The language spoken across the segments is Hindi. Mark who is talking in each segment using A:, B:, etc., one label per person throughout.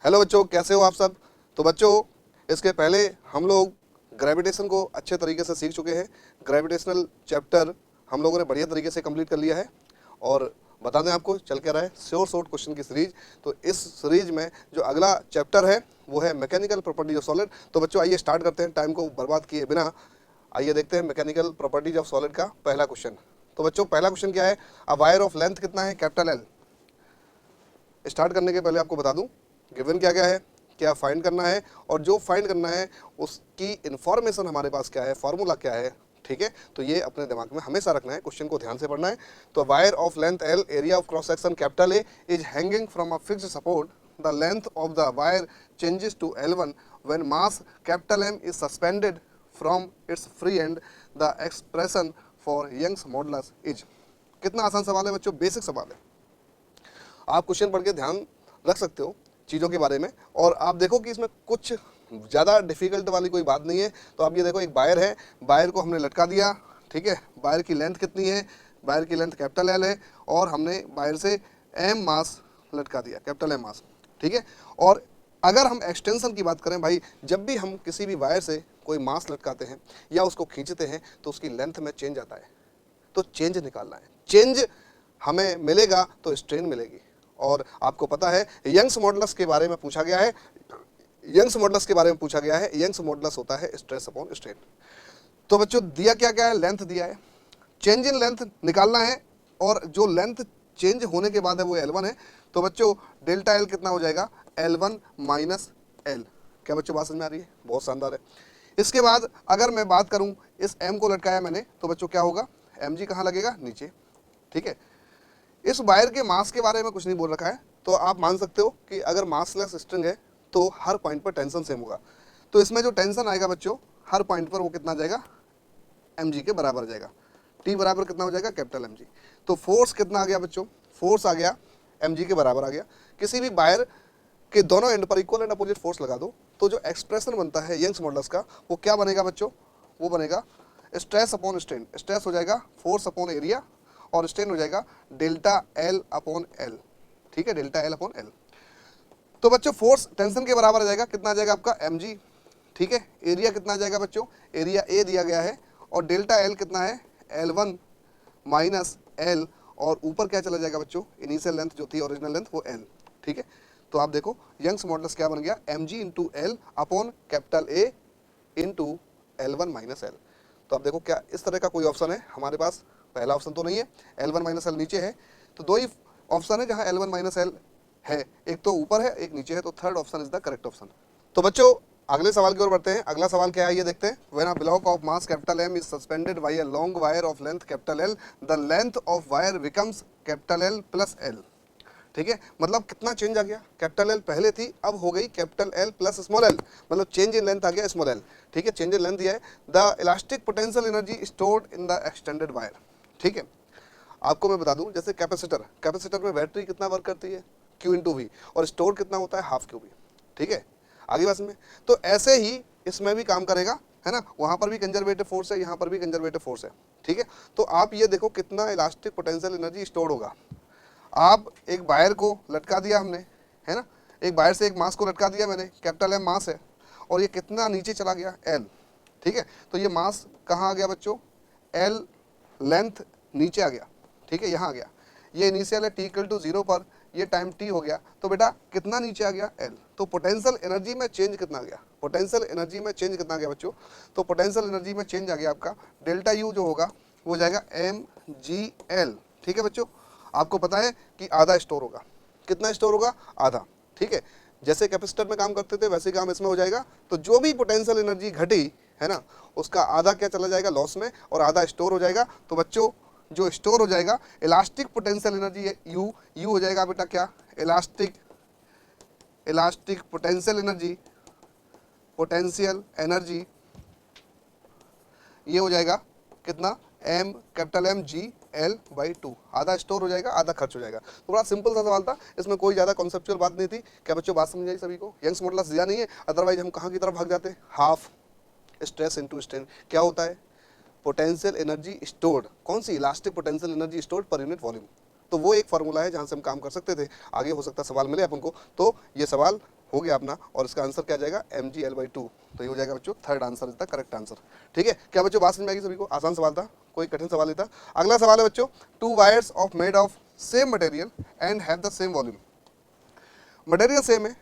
A: हेलो बच्चों, कैसे हो आप सब। तो बच्चों, इसके पहले हम लोग ग्रेविटेशन को अच्छे तरीके से सीख चुके हैं। ग्रेविटेशनल चैप्टर हम लोगों ने बढ़िया तरीके से कंप्लीट कर लिया है और बता दें आपको चल क्या रहा है, शॉर्ट क्वेश्चन की सीरीज। तो इस सीरीज में जो अगला चैप्टर है वो है मैकेनिकल प्रॉपर्टीज ऑफ सॉलिड। तो बच्चों आइए स्टार्ट करते हैं, टाइम को बर्बाद किए बिना आइए देखते हैं मैकेनिकल प्रॉपर्टीज ऑफ सॉलिड का पहला क्वेश्चन। तो बच्चों पहला क्वेश्चन क्या है, अ वायर ऑफ लेंथ कितना है, कैपिटल एल। स्टार्ट करने के पहले आपको बता दूं गिवन क्या क्या है, क्या फाइंड करना है, और जो फाइंड करना है उसकी इंफॉर्मेशन हमारे पास क्या है, फार्मूला क्या है। ठीक है, तो ये अपने दिमाग में हमेशा रखना है, क्वेश्चन को ध्यान से पढ़ना है। तो wire of length L, area of cross section capital A is hanging from a fixed support, the length of the wire changes to L1 when mass capital M is suspended from its free end, the expression for Young's modulus is. कितना आसान सवाल है बच्चों, बेसिक सवाल है। आप क्वेश्चन पढ़ के ध्यान रख सकते हो चीज़ों के बारे में, और आप देखो कि इसमें कुछ ज़्यादा डिफिकल्ट वाली कोई बात नहीं है। तो आप ये देखो, एक वायर है, वायर को हमने लटका दिया। ठीक है, वायर की लेंथ कितनी है, वायर की लेंथ कैपिटल एल है, और हमने वायर से एम मास लटका दिया, कैपिटल एम मास। ठीक है, और अगर हम एक्सटेंशन की बात करें भाई, जब भी हम किसी भी वायर से कोई मास लटकाते हैं या उसको खींचते हैं तो उसकी लेंथ में चेंज आता है। तो चेंज निकालना है, चेंज हमें मिलेगा तो स्ट्रेन मिलेगी। और आपको पता है यंग्स मॉडुलस के बारे में पूछा गया है, यंग्स मॉडुलस के बारे में पूछा गया है। यंग्स मॉडुलस होता है स्ट्रेस अपॉन स्ट्रेन। तो बच्चों दिया क्या क्या है, लेंथ दिया है, चेंज इन लेंथ निकालना है, और जो लेंथ चेंज होने के बाद है वो L1 है। तो बच्चों डेल्टा एल कितना हो जाएगा, L1 माइनस एल। क्या बच्चों बात समझ में आ रही है, बहुत शानदार है। इसके बाद अगर मैं बात करूं, इस M को लटकाया मैंने, तो बच्चों क्या होगा, mg कहाँ लगेगा, नीचे। ठीक है, इस वायर के मास के बारे में कुछ नहीं बोल रखा है, तो आप मान सकते हो कि अगर मासलेस स्ट्रिंग है तो हर पॉइंट पर टेंशन सेम होगा। तो इसमें जो टेंशन आएगा बच्चों हर पॉइंट पर वो कितना जाएगा, mg के बराबर जाएगा। T बराबर कितना हो जाएगा, कैपिटल mg। तो फोर्स कितना आ गया बच्चों, फोर्स आ गया mg के बराबर आ गया। किसी भी वायर के दोनों एंड पर इक्वल एंड अपोजिट फोर्स लगा दो तो जो एक्सप्रेशन बनता है यंग्स मॉडुलस का वो क्या बनेगा बच्चों, वो बनेगा स्ट्रेस अपॉन स्ट्रेन। स्ट्रेस हो जाएगा फोर्स अपॉन एरिया, और स्ट्रेन हो जाएगा डेल्टा एल अपॉन एल। ठीक है, डेल्टा एल अपॉन एल। तो बच्चों फोर्स टेंशन के बराबर आ जाएगा, कितना आ जाएगा आपका mg। ठीक है, एरिया कितना आ जाएगा बच्चों, एरिया ए दिया गया है, और डेल्टा एल कितना है, L1 माइनस एल, और ऊपर क्या चला जाएगा बच्चों, इनिशियल लेंथ जो थी ओरिजिनल लेंथ वो एल। ठीक है, तो आप देखो यंग्स मॉडुलस क्या बन गया, mg into L upon capital A into L1 minus L. तो आप देखो क्या इस तरह का कोई ऑप्शन है हमारे पास, पहला ऑप्शन तो नहीं है, L1 माइनस एल नीचे है, तो दो ही ऑप्शन है जहां L1 माइनस एल है, एक तो ऊपर है एक नीचे है, तो third option is the correct option. तो बच्चों अगले सवाल की ओर बढ़ते हैं। अगला सवाल क्या है ये देखते हैं। When a block of mass capital M is suspended bye a long wire of length capital L, the length of wire becomes capital L plus L। ठीक है, मतलब कितना चेंज आ गया, कैपिटल एल पहले थी अब हो गई capital L plus small L, मतलब चेंज इन लेंथ आ गया स्मॉल एल। ठीक है, चेंज इन लेंथ दिया है। The elastic potential energy stored in the extended wire. ठीक है, आपको मैं बता दूं जैसे कैपेसिटर में बैटरी कितना वर्क करती है, Q इंटू वी, और स्टोर कितना होता है, हाफ क्यू वी। ठीक है, आगे बात में तो ऐसे ही इसमें भी काम करेगा, है ना, वहां पर भी कंजर्वेटिव फोर्स है, यहाँ पर भी कंजर्वेटिव फोर्स है। ठीक है, तो आप ये देखो कितना इलास्टिक पोटेंशियल एनर्जी स्टोर होगा। आप एक वायर को लटका दिया हमने, है ना, एक वायर से एक मास को लटका दिया मैंने, कैपिटल एम मास है, और ये कितना नीचे चला गया, एल। ठीक है, तो ये मास कहाँ आ गया बच्चों, एल लेंथ नीचे आ गया। ठीक है, यहाँ आ गया, ये इनिशियल है t=0 पर, ये टाइम t हो गया, तो बेटा कितना नीचे आ गया, एल। तो पोटेंशियल एनर्जी में चेंज कितना आ गया, पोटेंशियल एनर्जी में चेंज कितना आ गया बच्चों, तो पोटेंशियल एनर्जी में चेंज आ गया आपका डेल्टा यू जो होगा वो हो जाएगा mgl। ठीक है बच्चों, आपको पता है कि आधा स्टोर होगा, कितना स्टोर होगा, आधा। ठीक है, जैसे कैपेसिटर में काम करते थे वैसे काम इसमें हो जाएगा। तो जो भी पोटेंशियल एनर्जी घटी है ना, उसका आधा क्या चला जाएगा लॉस में, और आधा स्टोर हो जाएगा। तो बच्चों जो स्टोर हो जाएगा इलास्टिक पोटेंशियल एनर्जी है यू, यू हो जाएगा बेटा क्या, इलास्टिक पोटेंशियल एनर्जी ये हो जाएगा कितना, M capital M G L by 2। आधा स्टोर हो जाएगा आधा खर्च हो जाएगा। तो बड़ा सिंपल सा सवाल था, इसमें कोई ज़्यादा कॉन्सेप्चुअल बात नहीं थी। क्या बच्चों बात समझ आई सभी को, यंग्स मॉडुलस दिया नहीं है, अदरवाइज हम कहाँ की तरफ भाग जाते, हाफ स्ट्रेस इनटू स्ट्रेन। क्या होता है, पोटेंशियल एनर्जी स्टोर्ड, कौन सी, elastic potential energy stored per unit volume. तो वो एक फार्मूला है जहाँ से हम काम कर सकते थे। आगे हो सकता है सवाल मिले अपन को, तो ये सवाल हो गया अपना, और इसका आंसर क्या जाएगा mgl/2। तो ये हो जाएगा बच्चों third answer is the correct answer. ठीक है, क्या बच्चों बात समझ में आएगी सभी को? आसान सवाल था, कोई कठिन सवाल नहीं था। अगला सवाल है बच्चों, to wires of made of same material and have the same volume. Material same है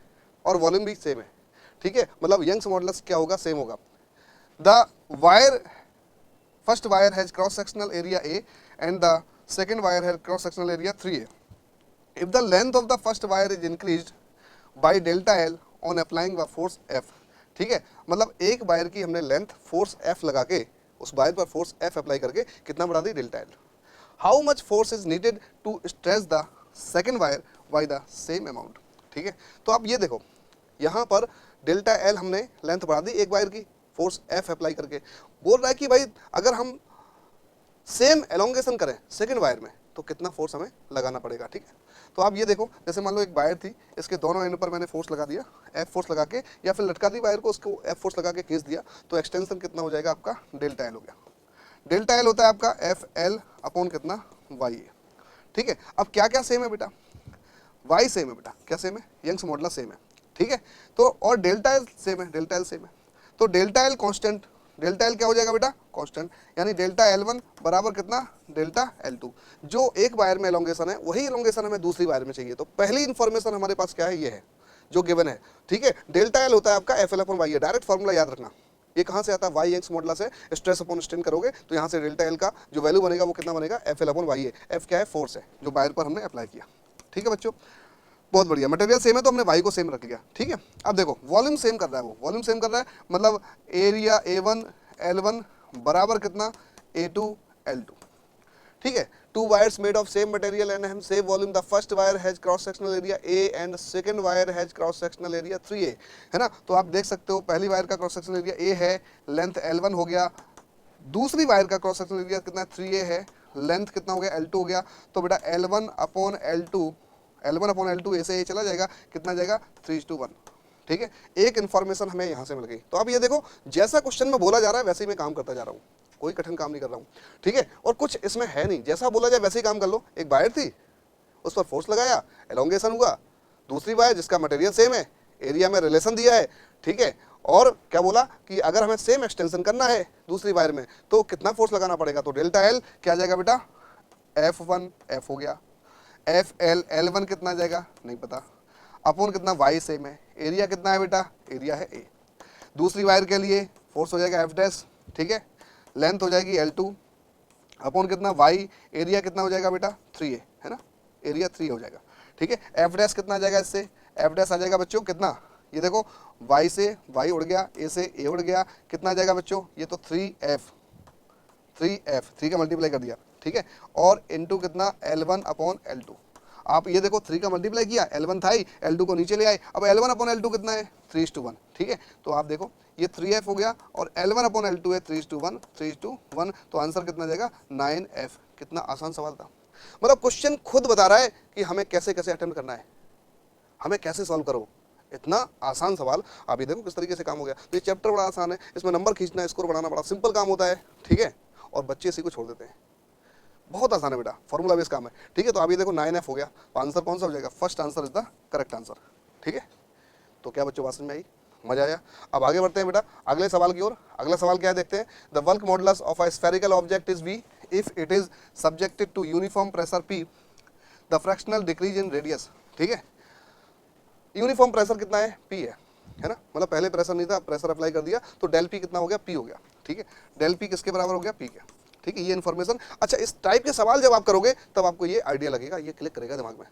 A: और वॉल्यूम भी सेम है। ठीक है, मतलब यंग्स मॉडुलस क्या होगा? सेम होगा। The wire first wire has cross sectional area A and the second wire has cross sectional area 3A. If the length of the first wire is increased by delta L on applying the force F, ठीक है, मतलब एक वायर की हमने लेंथ फोर्स F लगा के, उस वायर पर फोर्स F अप्लाई करके कितना बढ़ा दी? Delta L। How much force is needed to stretch the second wire by the same amount. ठीक है, तो आप ये देखो, यहाँ पर डेल्टा L हमने लेंथ बढ़ा दी एक वायर की फोर्स F अप्लाई करके। बोल रहा है कि भाई अगर हम सेम एलोंगेशन करें सेकंड वायर में तो कितना फोर्स हमें लगाना पड़ेगा। ठीक है, तो आप ये देखो, जैसे मान लो एक वायर थी, इसके दोनों एंड पर मैंने फोर्स लगा दिया, F फोर्स लगा के, या फिर लटका दी वायर को, उसको F फोर्स लगा के खींच दिया, तो एक्सटेंशन कितना हो जाएगा आपका? डेल्टा L हो गया। डेल्टा L होता है आपका FL अपॉन कितना? YA। ठीक है, अब क्या क्या सेम है बेटा? Y सेम है बेटा। क्या सेम है? यंग्स मॉडुलस सेम है। ठीक है, तो और डेल्टा L सेम है, डेल्टा L सेम है, तो delta L constant, delta L क्या हो जाएगा बेटा? कांस्टेंट, यानी डेल्टा L1 बराबर कितना? Delta L2। जो एक वायर में एलोंगेशन है वही एलोंगेशन हमें दूसरी वायर में चाहिए, तो पहली इंफॉर्मेशन हमारे पास क्या है? ये है जो गिवन है। ठीक है, डेल्टा L होता है आपका FL upon YA। Direct formula याद रखना, ये कहाँ से आता है? वाई यंग्स मॉडुलस है, स्ट्रेस अपॉन स्ट्रेन करोगे तो यहाँ से डेल्टा L का जो वैल्यू बनेगा वो कितना बनेगा? FL upon YA। F क्या है? फोर्स है जो वायर पर हमने अप्लाई किया। ठीक है बच्चों, बहुत बढ़िया। मटेरियल सेम है तो हमने वाई को सेम रख लिया। ठीक है, अब देखो वॉल्यूम सेम कर रहा है, वो वॉल्यूम सेम कर रहा है, मतलब एरिया A1 L1 बराबर कितना? A2 L2। ठीक है, to wires made of same material and have same volume. The first wire has cross sectional area A and second wire has cross sectional area 3A, है ना। तो आप देख सकते हो पहली वायर का क्रॉस सेक्शनल एरिया A है, लेंथ L1 हो गया, दूसरी वायर का क्रॉस सेक्शनल एरिया कितना? 3A है, लेंथ कितना हो गया? L2 हो गया। तो बेटा L1 अपॉन L2 ऐसे ये चला जाएगा, कितना जाएगा? 3:1। ठीक है, एक इन्फॉर्मेशन हमें यहाँ से मिल गई। तो अब ये देखो, जैसा क्वेश्चन में बोला जा रहा है वैसे ही मैं काम करता जा रहा हूँ, कोई कठिन काम नहीं कर रहा हूँ। ठीक है, और कुछ इसमें है नहीं, जैसा बोला जाए वैसे ही काम कर लो। एक वायर थी, उस पर फोर्स लगाया, एलोंगेशन हुआ। दूसरी वायर जिसका मटेरियल सेम है, एरिया में रिलेशन दिया है। ठीक है, और क्या बोला कि अगर हमें सेम एक्सटेंशन करना है दूसरी वायर में तो कितना फोर्स लगाना पड़ेगा? तो डेल्टा L क्या जाएगा बेटा? F1 F हो गया, FL L1 कितना जाएगा? नहीं पता, अपॉन कितना? Y सेम है, एरिया कितना है बेटा? एरिया है A। दूसरी वायर के लिए फोर्स हो जाएगा F'। ठीक है, लेंथ हो जाएगी L2 अपॉन कितना? Y, एरिया कितना हो जाएगा बेटा? 3A, है ना, एरिया 3 हो जाएगा। ठीक है, F' कितना आ जाएगा? इससे F' आ जाएगा बच्चों कितना? ये देखो, Y से Y उड़ गया, A से A उड़ गया, कितना आ जाएगा बच्चों? ये तो 3F, 3 का मल्टीप्लाई कर दिया। ठीक है, और इनटू कितना? L1 upon L2। आप ये देखो 3 का मल्टीप्लाई किया, L1 था ही, L2 को नीचे ले आए, अब L1 अपॉन L2 कितना है? 3:1। ठीक है, तो आप देखो ये 3F हो गया और L1 अपॉन L2 है 3:1, तो आंसर कितना जाएगा? 9F। कितना आसान सवाल था, मतलब क्वेश्चन खुद बता रहा है कि हमें कैसे कैसे अटेम्प्ट करना है, हमें कैसे सॉल्व करो। इतना आसान सवाल, आप ये देखो किस तरीके से काम हो गया। तो ये चैप्टर बड़ा आसान है, इसमें नंबर खींचना, स्कोर बढ़ाना बड़ा सिंपल काम होता है। ठीक है, और बच्चे इसी को छोड़ देते हैं। बहुत आसान है बेटा, फॉर्मूला बेस्ड काम है। ठीक है, तो आप ये देखो 9F हो गया, तो आंसर कौन सा हो जाएगा? First answer is the correct answer. ठीक है, तो क्या बच्चों बात समझ में आई? मजा आया? अब आगे बढ़ते हैं बेटा अगले सवाल की ओर। अगला सवाल क्या है देखते हैं। The bulk modulus of a spherical object is V if it is subjected to uniform pressure P, the fractional decrease in radius. ठीक है, यूनिफॉर्म प्रेशर कितना है? P है ना, मतलब पहले प्रेशर नहीं था, प्रेशर अप्लाई कर दिया तो डेल P कितना हो गया? P हो गया। ठीक है, डेल P किसके बराबर हो गया? P के। ठीक है, ये इन्फॉर्मेशन, अच्छा इस टाइप के सवाल जब आप करोगे तब आपको ये आइडिया लगेगा, ये क्लिक करेगा दिमाग में।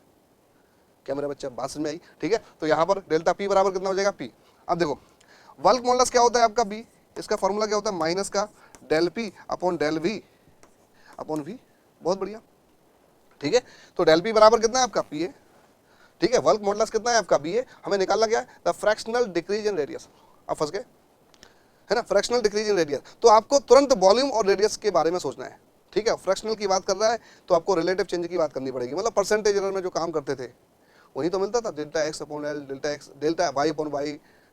A: क्या मेरा बच्चा बात समझ में आई? ठीक है, तो यहाँ पर डेल्टा P बराबर कितना हो जाएगा? P। अब देखो वर्क मॉडुलस क्या होता है आपका? B। इसका फॉर्मूला क्या होता है? माइनस का del P upon del V upon V। बहुत बढ़िया। ठीक है, तो डेल P बराबर कितना है आपका? P है। ठीक है, वर्क मॉडुलस कितना है आपका? B है। हमें निकालना क्या है? The fractional decrease in radius. अब फंस गए, है ना, फ्रैक्शनल डिक्रीज इन रेडियस। तो आपको तुरंत वॉल्यूम और रेडियस के बारे में सोचना है। ठीक है, फ्रैक्शनल की बात कर रहा है तो आपको रिलेटिव चेंज की बात करनी पड़ेगी, मतलब परसेंटेज एरर में जो काम करते थे वही तो मिलता था, delta X upon L, delta Y upon Y,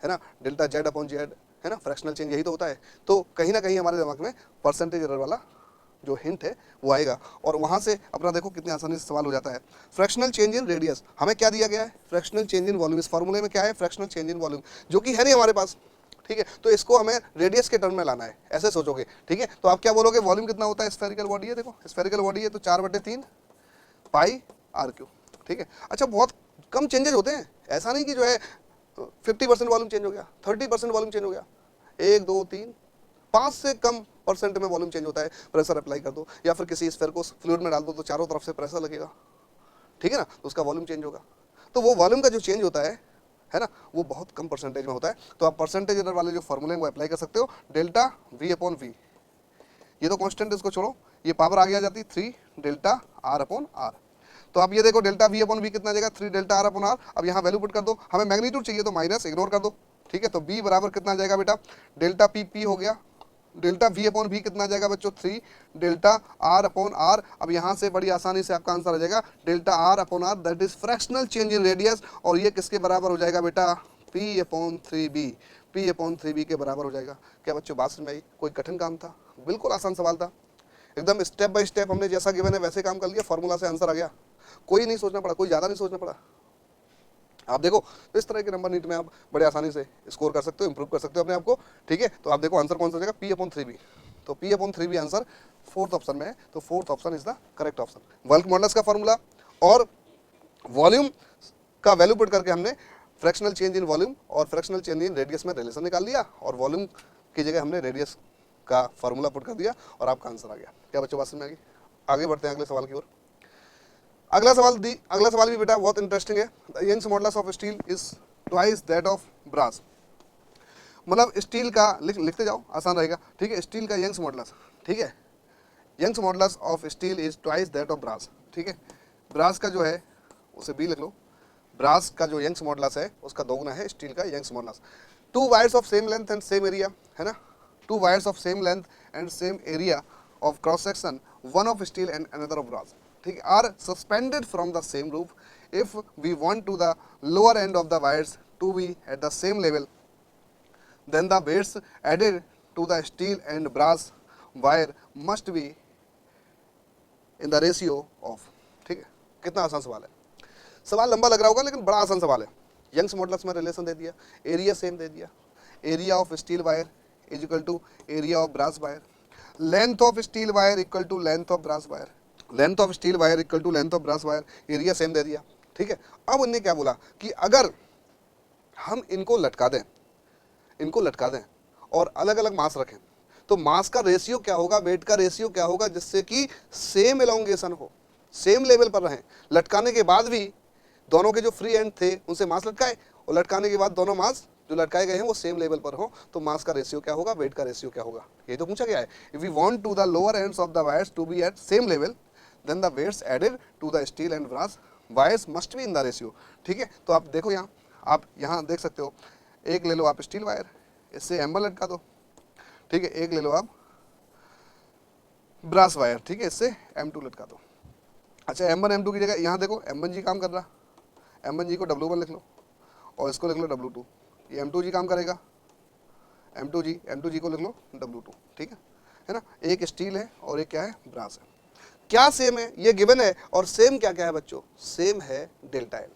A: है ना, डेल्टा Z अपॉन Z, है ना, फ्रैक्शनल चेंज यही तो होता है। तो कहीं ना कहीं हमारे दिमाग में परसेंटेज एरर वाला जो हिंट है वो आएगा और वहां से अपना देखो कितनी आसानी से सवाल हो जाता है। फ्रैक्शनल चेंज इन रेडियस हमें क्या दिया गया है, फ्रैक्शनल चेंज इन वॉल्यूम। इस फॉर्मूले में क्या है, फ्रैक्शनल चेंज इन वॉल्यूम, जो कि है नहीं हमारे पास, ठीक है। तो इसको हमें रेडियस के टर्म में लाना है, ऐसे सोचोगे, ठीक है। तो आप क्या बोलोगे, वॉल्यूम कितना होता है, स्फेरिकल बॉडी है, देखो स्फेरिकल बॉडी है तो 4/3 पाई आर क्यू, ठीक है। अच्छा बहुत कम चेंजेस होते हैं, ऐसा नहीं कि जो है 50% वॉल्यूम चेंज हो गया, 30% वॉल्यूम चेंज हो गया, 1 2 3 5 से कम परसेंट में वॉल्यूम चेंज होता है। प्रेशर अप्लाई कर दो या फिर किसी स्फेयर को फ्लूइड में डाल दो तो चारों तरफ से प्रेशर लगेगा, ठीक है ना, तो उसका वॉल्यूम चेंज होगा। तो वो वॉल्यूम का जो चेंज होता है ना, वो बहुत कम परसेंटेज में होता है। तो आप परसेंटेज एरर वाले जो फॉर्मूले वो अप्लाई कर सकते हो, डेल्टा वी अपॉन वी, ये तो कांस्टेंट, इसको छोड़ो, ये पावर आगे आ जाती 3 डेल्टा आर अपॉन आर। तो आप ये देखो डेल्टा वी अपॉन वी कितना आ जाएगा, 3 डेल्टा आर अपॉन आर। अब यहाँ वैल्यू पुट कर दो, हमें मैग्नीट्यूड चाहिए तो माइनस इग्नोर कर दो, ठीक है। तो बी बराबर कितना आ जाएगा बेटा, डेल्टा पी पी हो गया, डेल्टा वी अपॉन वी कितना आ जाएगा बच्चों, 3 डेल्टा आर अपॉन आर। अब यहाँ से बड़ी आसानी से आपका आंसर आ जाएगा delta R upon R, that is fractional change in radius. और ये किसके बराबर हो जाएगा बेटा, P upon 3b, P upon 3b के बराबर हो जाएगा। क्या बच्चों बात समझ में आई, कोई कठिन काम था, बिल्कुल आसान सवाल था, एकदम स्टेप बाय स्टेप हमने जैसा गिवन है वैसे काम कर लिया, फॉर्मूला से आंसर आ गया, कोई नहीं सोचना पड़ा, कोई ज़्यादा नहीं सोचना पड़ा। आप देखो तो इस तरह के नंबर नीट में आप बड़े आसानी से स्कोर कर सकते हो, इंप्रूव कर सकते हो अपने आप को, ठीक है। तो आप देखो आंसर कौन सा हो जाएगा, पी अपॉन 3b। तो P upon 3b answer 4th option में है, तो 4th option is the correct option. Bulk models का फॉर्मूला और वॉल्यूम का वैल्यू पुट करके हमने फ्रैक्शनल चेंज इन वॉल्यूम और फ्रैक्शनल चेंज इन रेडियस में रिलेशन निकाल लिया, और वॉल्यूम की जगह हमने रेडियस का फॉर्मूला पुट कर दिया और आपका आंसर आ गया। क्या बच्चों बात समझ में आ गई? आगे बढ़ते हैं अगले सवाल की ओर। अगला सवाल भी बेटा बहुत इंटरेस्टिंग है। The Young's modulus of steel is twice that of brass. मतलब स्टील का लिखते जाओ, आसान रहेगा, ठीक है। स्टील का यंग्स मॉडुलस, ठीक है, Young's modulus of steel is twice that of brass, ठीक है। ब्रास का जो है उसे बी लिख लो, ब्रास का जो यंग्स मॉडुलस है उसका दोगुना है स्टील का Young's modulus. 2 wires of same length and same area, है ना, 2 wires of same length and same area of cross section, one of steel and another of brass, ठीक है, are suspended from the same roof. If we want to the lower end of the wires to be at the same level, then the weights added to the steel and brass wire must be in the ratio of, ठीक है। कितना आसान सवाल है, सवाल लंबा लग रहा होगा लेकिन बड़ा आसान सवाल है। यंग्स मॉडुलस में रिलेशन दे दिया, एरिया सेम दे दिया, area of steel wire is equal to area of brass wire, length of steel wire equal to length of brass wire, length of steel wire equal to length of brass wire, area same दे दिया, ठीक है। अब उन्होंने क्या बोला कि अगर हम इनको लटका दें और अलग अलग मास रखें तो मास का रेशियो क्या होगा, वेट का रेशियो क्या होगा, जिससे कि सेम एलोंगेशन हो, सेम लेवल पर रहें। लटकाने के बाद भी दोनों के जो फ्री एंड थे उनसे मास लटकाए, और लटकाने के बाद दोनों मास जो लटकाए गए हैं वो सेम लेवल पर हो, तो मास का रेशियो क्या होगा, वेट का रेशियो क्या होगा, ये तो पूछा गया है। If we want to the lower ends of the wires to be at same level, then the weights added to the steel and brass wires must be in the ratio, ठीक है। तो आप देखो यहाँ, आप यहाँ देख सकते हो, एक ले लो आप स्टील वायर, इससे M1 लटका दो, ठीक है, एक ले लो आप ब्रास वायर, ठीक है, इससे M2 लटका दो। अच्छा M1 M2 की जगह यहाँ देखो M1G काम कर रहा, M1G को W1 लिख लो और इसको लिख लो W2, ये M2G काम करेगा, M2G को लिख लो W2, ठीक है ना। एक स्टील है और एक क्या है, ब्रास है। क्या सेम है, ये गिवन है, और सेम क्या क्या है बच्चों, सेम है डेल्टा एल।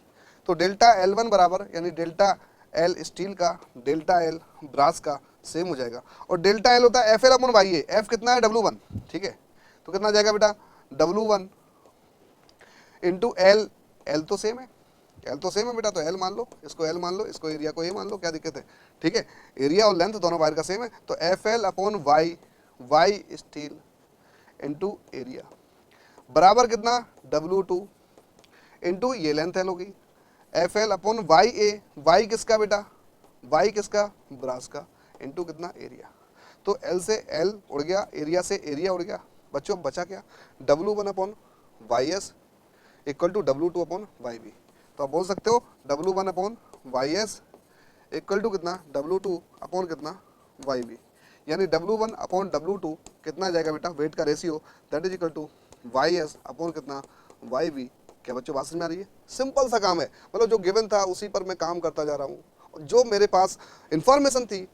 A: तो डेल्टा L1 बराबर यानी डेल्टा एल स्टील का, डेल्टा एल ब्रास का सेम हो जाएगा, और डेल्टा एल होता है FL अपॉन वाई ए, एफ कितना है W1, ठीक है। तो कितना जाएगा बेटा, W1 इंटू एल, एल तो सेम है, एल तो सेम है बेटा, तो एल मान लो, इसको एल मान लो, इसको एरिया को ए मान लो, क्या दिक्कत है, ठीक है। एरिया और लेंथ दोनों वायर का सेम है, तो FL upon Y, Y steel into area बराबर कितना, W2 इंटू ये लेंथ एल होगी, FL upon Y A, Y किसका बेटा, वाई किसका, ब्रास का, इंटू कितना, एरिया। तो L से L उड़ गया, एरिया से एरिया उड़ गया, बच्चों बचा क्या, W1 upon Y S equal to W2 upon Y B. तो आप बोल सकते हो W1 upon Y S equal to कितना, W2 अपॉन कितना, वाई बी, यानी W1 अपॉन W2 कितना जाएगा बेटा, वेट का ratio, that is equal to Y S upon कितना, वाई बी। क्या बच्चों बात समझ में आ रही है? सिंपल सा काम है, मतलब जो गिवन था उसी पर मैं काम करता जा रहा हूँ, जो मेरे पास इंफॉर्मेशन थी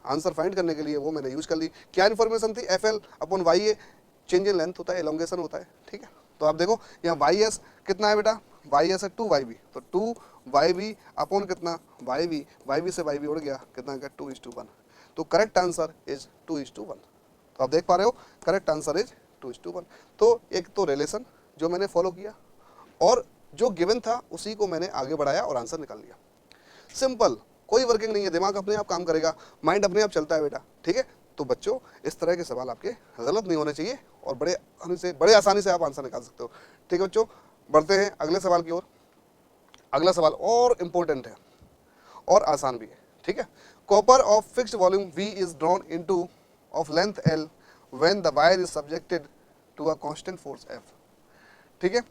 A: आंसर फाइंड करने के लिए वो मैंने यूज कर ली। क्या इन्फॉर्मेशन थी, FL upon Y A change in length होता है, एलोंगेशन होता है, ठीक है। तो आप देखो यहाँ वाई एस कितना है बेटा, वाई एस है 2YV, तो 2YV अपॉन कितना YV से YV उड़ गया, कितना गया 2:1। तो करेक्ट आंसर इज 2:1। तो आप देख पा रहे हो करेक्ट आंसर इज 2:1। तो एक तो रिलेशन जो मैंने फॉलो किया और जो गिवन था उसी को मैंने आगे बढ़ाया और आंसर निकाल लिया। सिंपल, कोई वर्किंग नहीं है, दिमाग अपने आप काम करेगा, माइंड अपने आप चलता है बेटा, ठीक है। तो बच्चों इस तरह के सवाल आपके गलत नहीं होने चाहिए और बड़े आसानी से आप आंसर निकाल सकते हो, ठीक है बच्चों। बढ़ते हैं अगले सवाल की ओर। अगला सवाल और इंपॉर्टेंट है और आसान भी है, ठीक है। Copper of fixed volume V is drawn into of length L when the wire is subjected to a constant force F, ठीक है।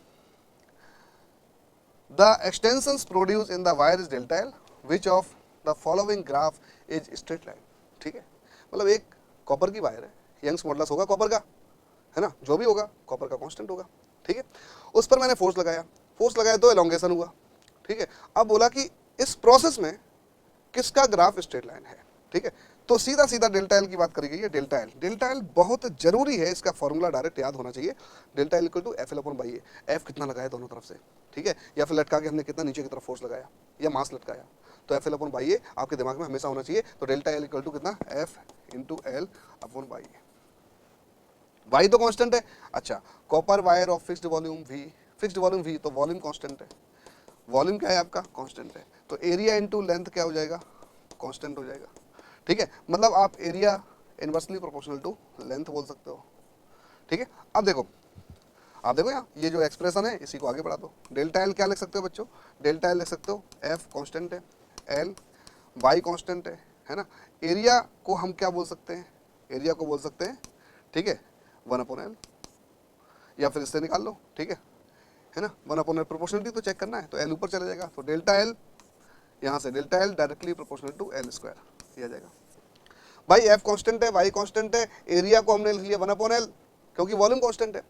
A: The extensions produced in the wire is delta L. Which of the following graph is straight line? ठीक है, मतलब एक कॉपर की वायर है, यंग्स मॉडुलस होगा कॉपर का, है ना, जो भी होगा कॉपर का कांस्टेंट होगा, ठीक है। उस पर मैंने फोर्स लगाया तो एलोंगेशन हुआ, ठीक है। अब बोला कि इस प्रोसेस में किसका ग्राफ स्ट्रेट लाइन है, ठीक है। तो सीधा सीधा डेल्टा एल की बात करी गई है। डेल्टा एल बहुत जरूरी है, इसका फॉर्मूला डायरेक्ट याद होना चाहिए। Delta L equal to F L upon by A. F कितना लगाया दोनों तरफ से, ठीक है, या फिर लटका के हमने कितना नीचे की तरफ फोर्स लगाया या मास लटकाया, तो F L upon by A आपके दिमाग में हमेशा होना चाहिए। तो डेल्टा एल इक्वल टू कितना, F into L upon by A. Y तो कांस्टेंट है। अच्छा, copper wire of fixed volume V, तो वॉल्यूम कांस्टेंट है, वॉल्यूम क्या है आपका, कांस्टेंट है। तो एरिया इंटू लेंथ क्या हो जाएगा, कांस्टेंट हो जाएगा, ठीक है। मतलब आप area inversely proportional to length बोल सकते हो, ठीक है। अब देखो यहाँ ये जो एक्सप्रेशन है इसी को आगे बढ़ा दो। डेल्टा एल क्या लिख सकते हो बच्चों, डेल्टा एल लिख सकते हो, एफ कांस्टेंट है, एल वाई कांस्टेंट है ना। एरिया को हम क्या बोल सकते हैं, एरिया को बोल सकते हैं, ठीक है, 1/L, या फिर इससे निकाल लो, ठीक है ना। 1/L प्रोपोर्शनलिटी तो चेक करना है, तो एल ऊपर चला जाएगा, तो डेल्टा एल यहाँ से delta L directly proportional to L square, ये आ जाएगा। भाई एफ कांस्टेंट है, वाई कांस्टेंट है, एरिया को हमने लिख लिया 1/L, क्योंकि वॉल्यूम कांस्टेंट है।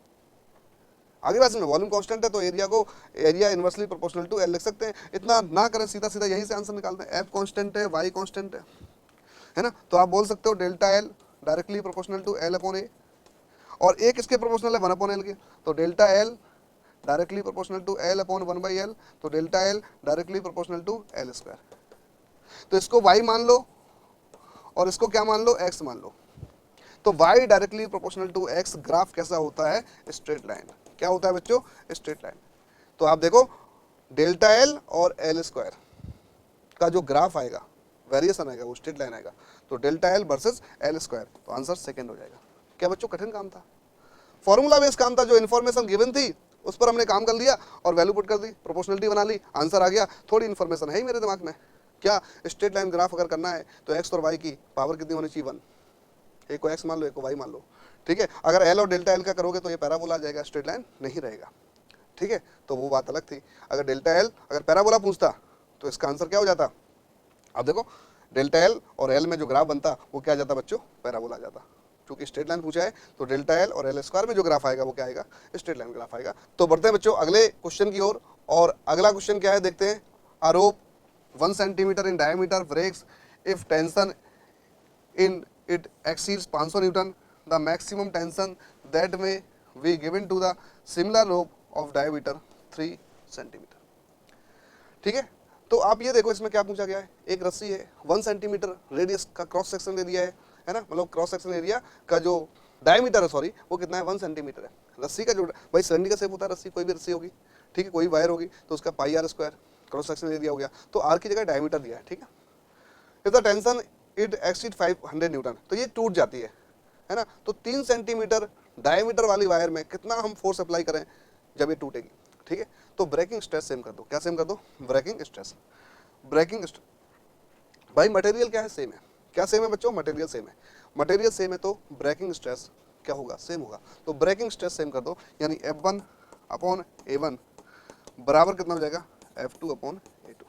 A: आगे बात सुनो, वॉल्यूम कांस्टेंट है तो area inversely proportional to L लिख सकते हैं। इतना ना करें, सीधा सीधा यहीं से आंसर निकालते हैं। एफ कांस्टेंट है, वाई कांस्टेंट है ना, तो आप बोल सकते हो delta L directly proportional to L upon A, और एक इसके प्रोपोर्शनल है 1/L के, तो delta L directly proportional to L upon 1/L, तो delta L directly proportional to L square. तो इसको y मान लो और इसको क्या मान लो, x मान लो। तो y directly proportional to x graph कैसा होता है, स्ट्रेट लाइन। क्या होता है बच्चों, स्ट्रेट लाइन। तो आप देखो डेल्टा एल और एल स्क्वायर का जो ग्राफ आएगा, वेरिएशन आएगा, वो स्ट्रेट लाइन आएगा। तो delta L versus L square, तो आंसर सेकंड हो जाएगा। क्या बच्चों कठिन काम था, फॉर्मूला बेस्ड काम था, जो इन्फॉर्मेशन गिवन थी उस पर हमने काम कर लिया और वैल्यू पुट कर दी, प्रोपोर्शनलिटी बना ली, आंसर आ गया। थोड़ी इन्फॉर्मेशन है ही मेरे दिमाग में, क्या स्ट्रेट लाइन ग्राफ अगर करना है तो एक्स और वाई की पावर कितनी होनी चाहिए, 1। एक को एक्स मान लो, एक को वाई मान लो, ठीक है। अगर एल और डेल्टा एल का करोगे तो ये पैराबोला आ जाएगा, स्ट्रेट लाइन नहीं रहेगा, ठीक है। तो वो बात अलग थी। अगर डेल्टा एल अगर पैराबोला पूछता तो इसका आंसर क्या हो जाता। अब देखो डेल्टा एल और एल में जो ग्राफ बनता वो क्या जाता बच्चों, पैराबोला जाता। क्योंकि स्ट्रेट लाइन पूछा है तो डेल्टा एल और एल स्क्वायर में जो ग्राफ आएगा वो क्या आएगा, स्ट्रेट लाइन ग्राफ आएगा। तो बढ़ते हैं बच्चों अगले क्वेश्चन की ओर। और अगला क्वेश्चन क्या है देखते हैं। अ रोप 1 centimetre in diameter breaks if tension in it exceeds 500 Newton. The maximum tension that may be given to the similar rope of diameter 3 centimetre, ठीक है। तो आप ये देखो इसमें क्या पूछा गया है, एक रस्सी है 1 सेंटीमीटर रेडियस का क्रॉस सेक्शन दे दिया है ना, मतलब क्रॉस सेक्शन एरिया का जो डायमीटर है, सॉरी, वो कितना है, 1 सेंटीमीटर है। रस्सी का जो भाई सिलेंडर का शेप होता है, रस्सी कोई भी रस्सी होगी, ठीक है, कोई वायर होगी, तो उसका pi R square cross section area हो गया। तो आर की जगह डायमीटर दिया है, ठीक है। If the tension it exceed 500 Newton, तो ये टूट जाती है ना। तो 3 सेंटीमीटर डायमीटर वाली वायर में कितना हम फोर्स अप्लाई करें जब ये टूटेगी, ठीक है। तो ब्रेकिंग स्ट्रेस सेम कर दो, क्या सेम कर दो, ब्रेकिंग स्ट्रेस। भाई मटेरियल क्या है, सेम है। क्या सेम है बच्चों, मटेरियल सेम है। मटेरियल सेम है तो ब्रेकिंग स्ट्रेस क्या होगा, सेम होगा। तो ब्रेकिंग स्ट्रेस सेम कर दो, यानी F1 अपॉन A1 बराबर कितना हो जाएगा, F2 upon A2।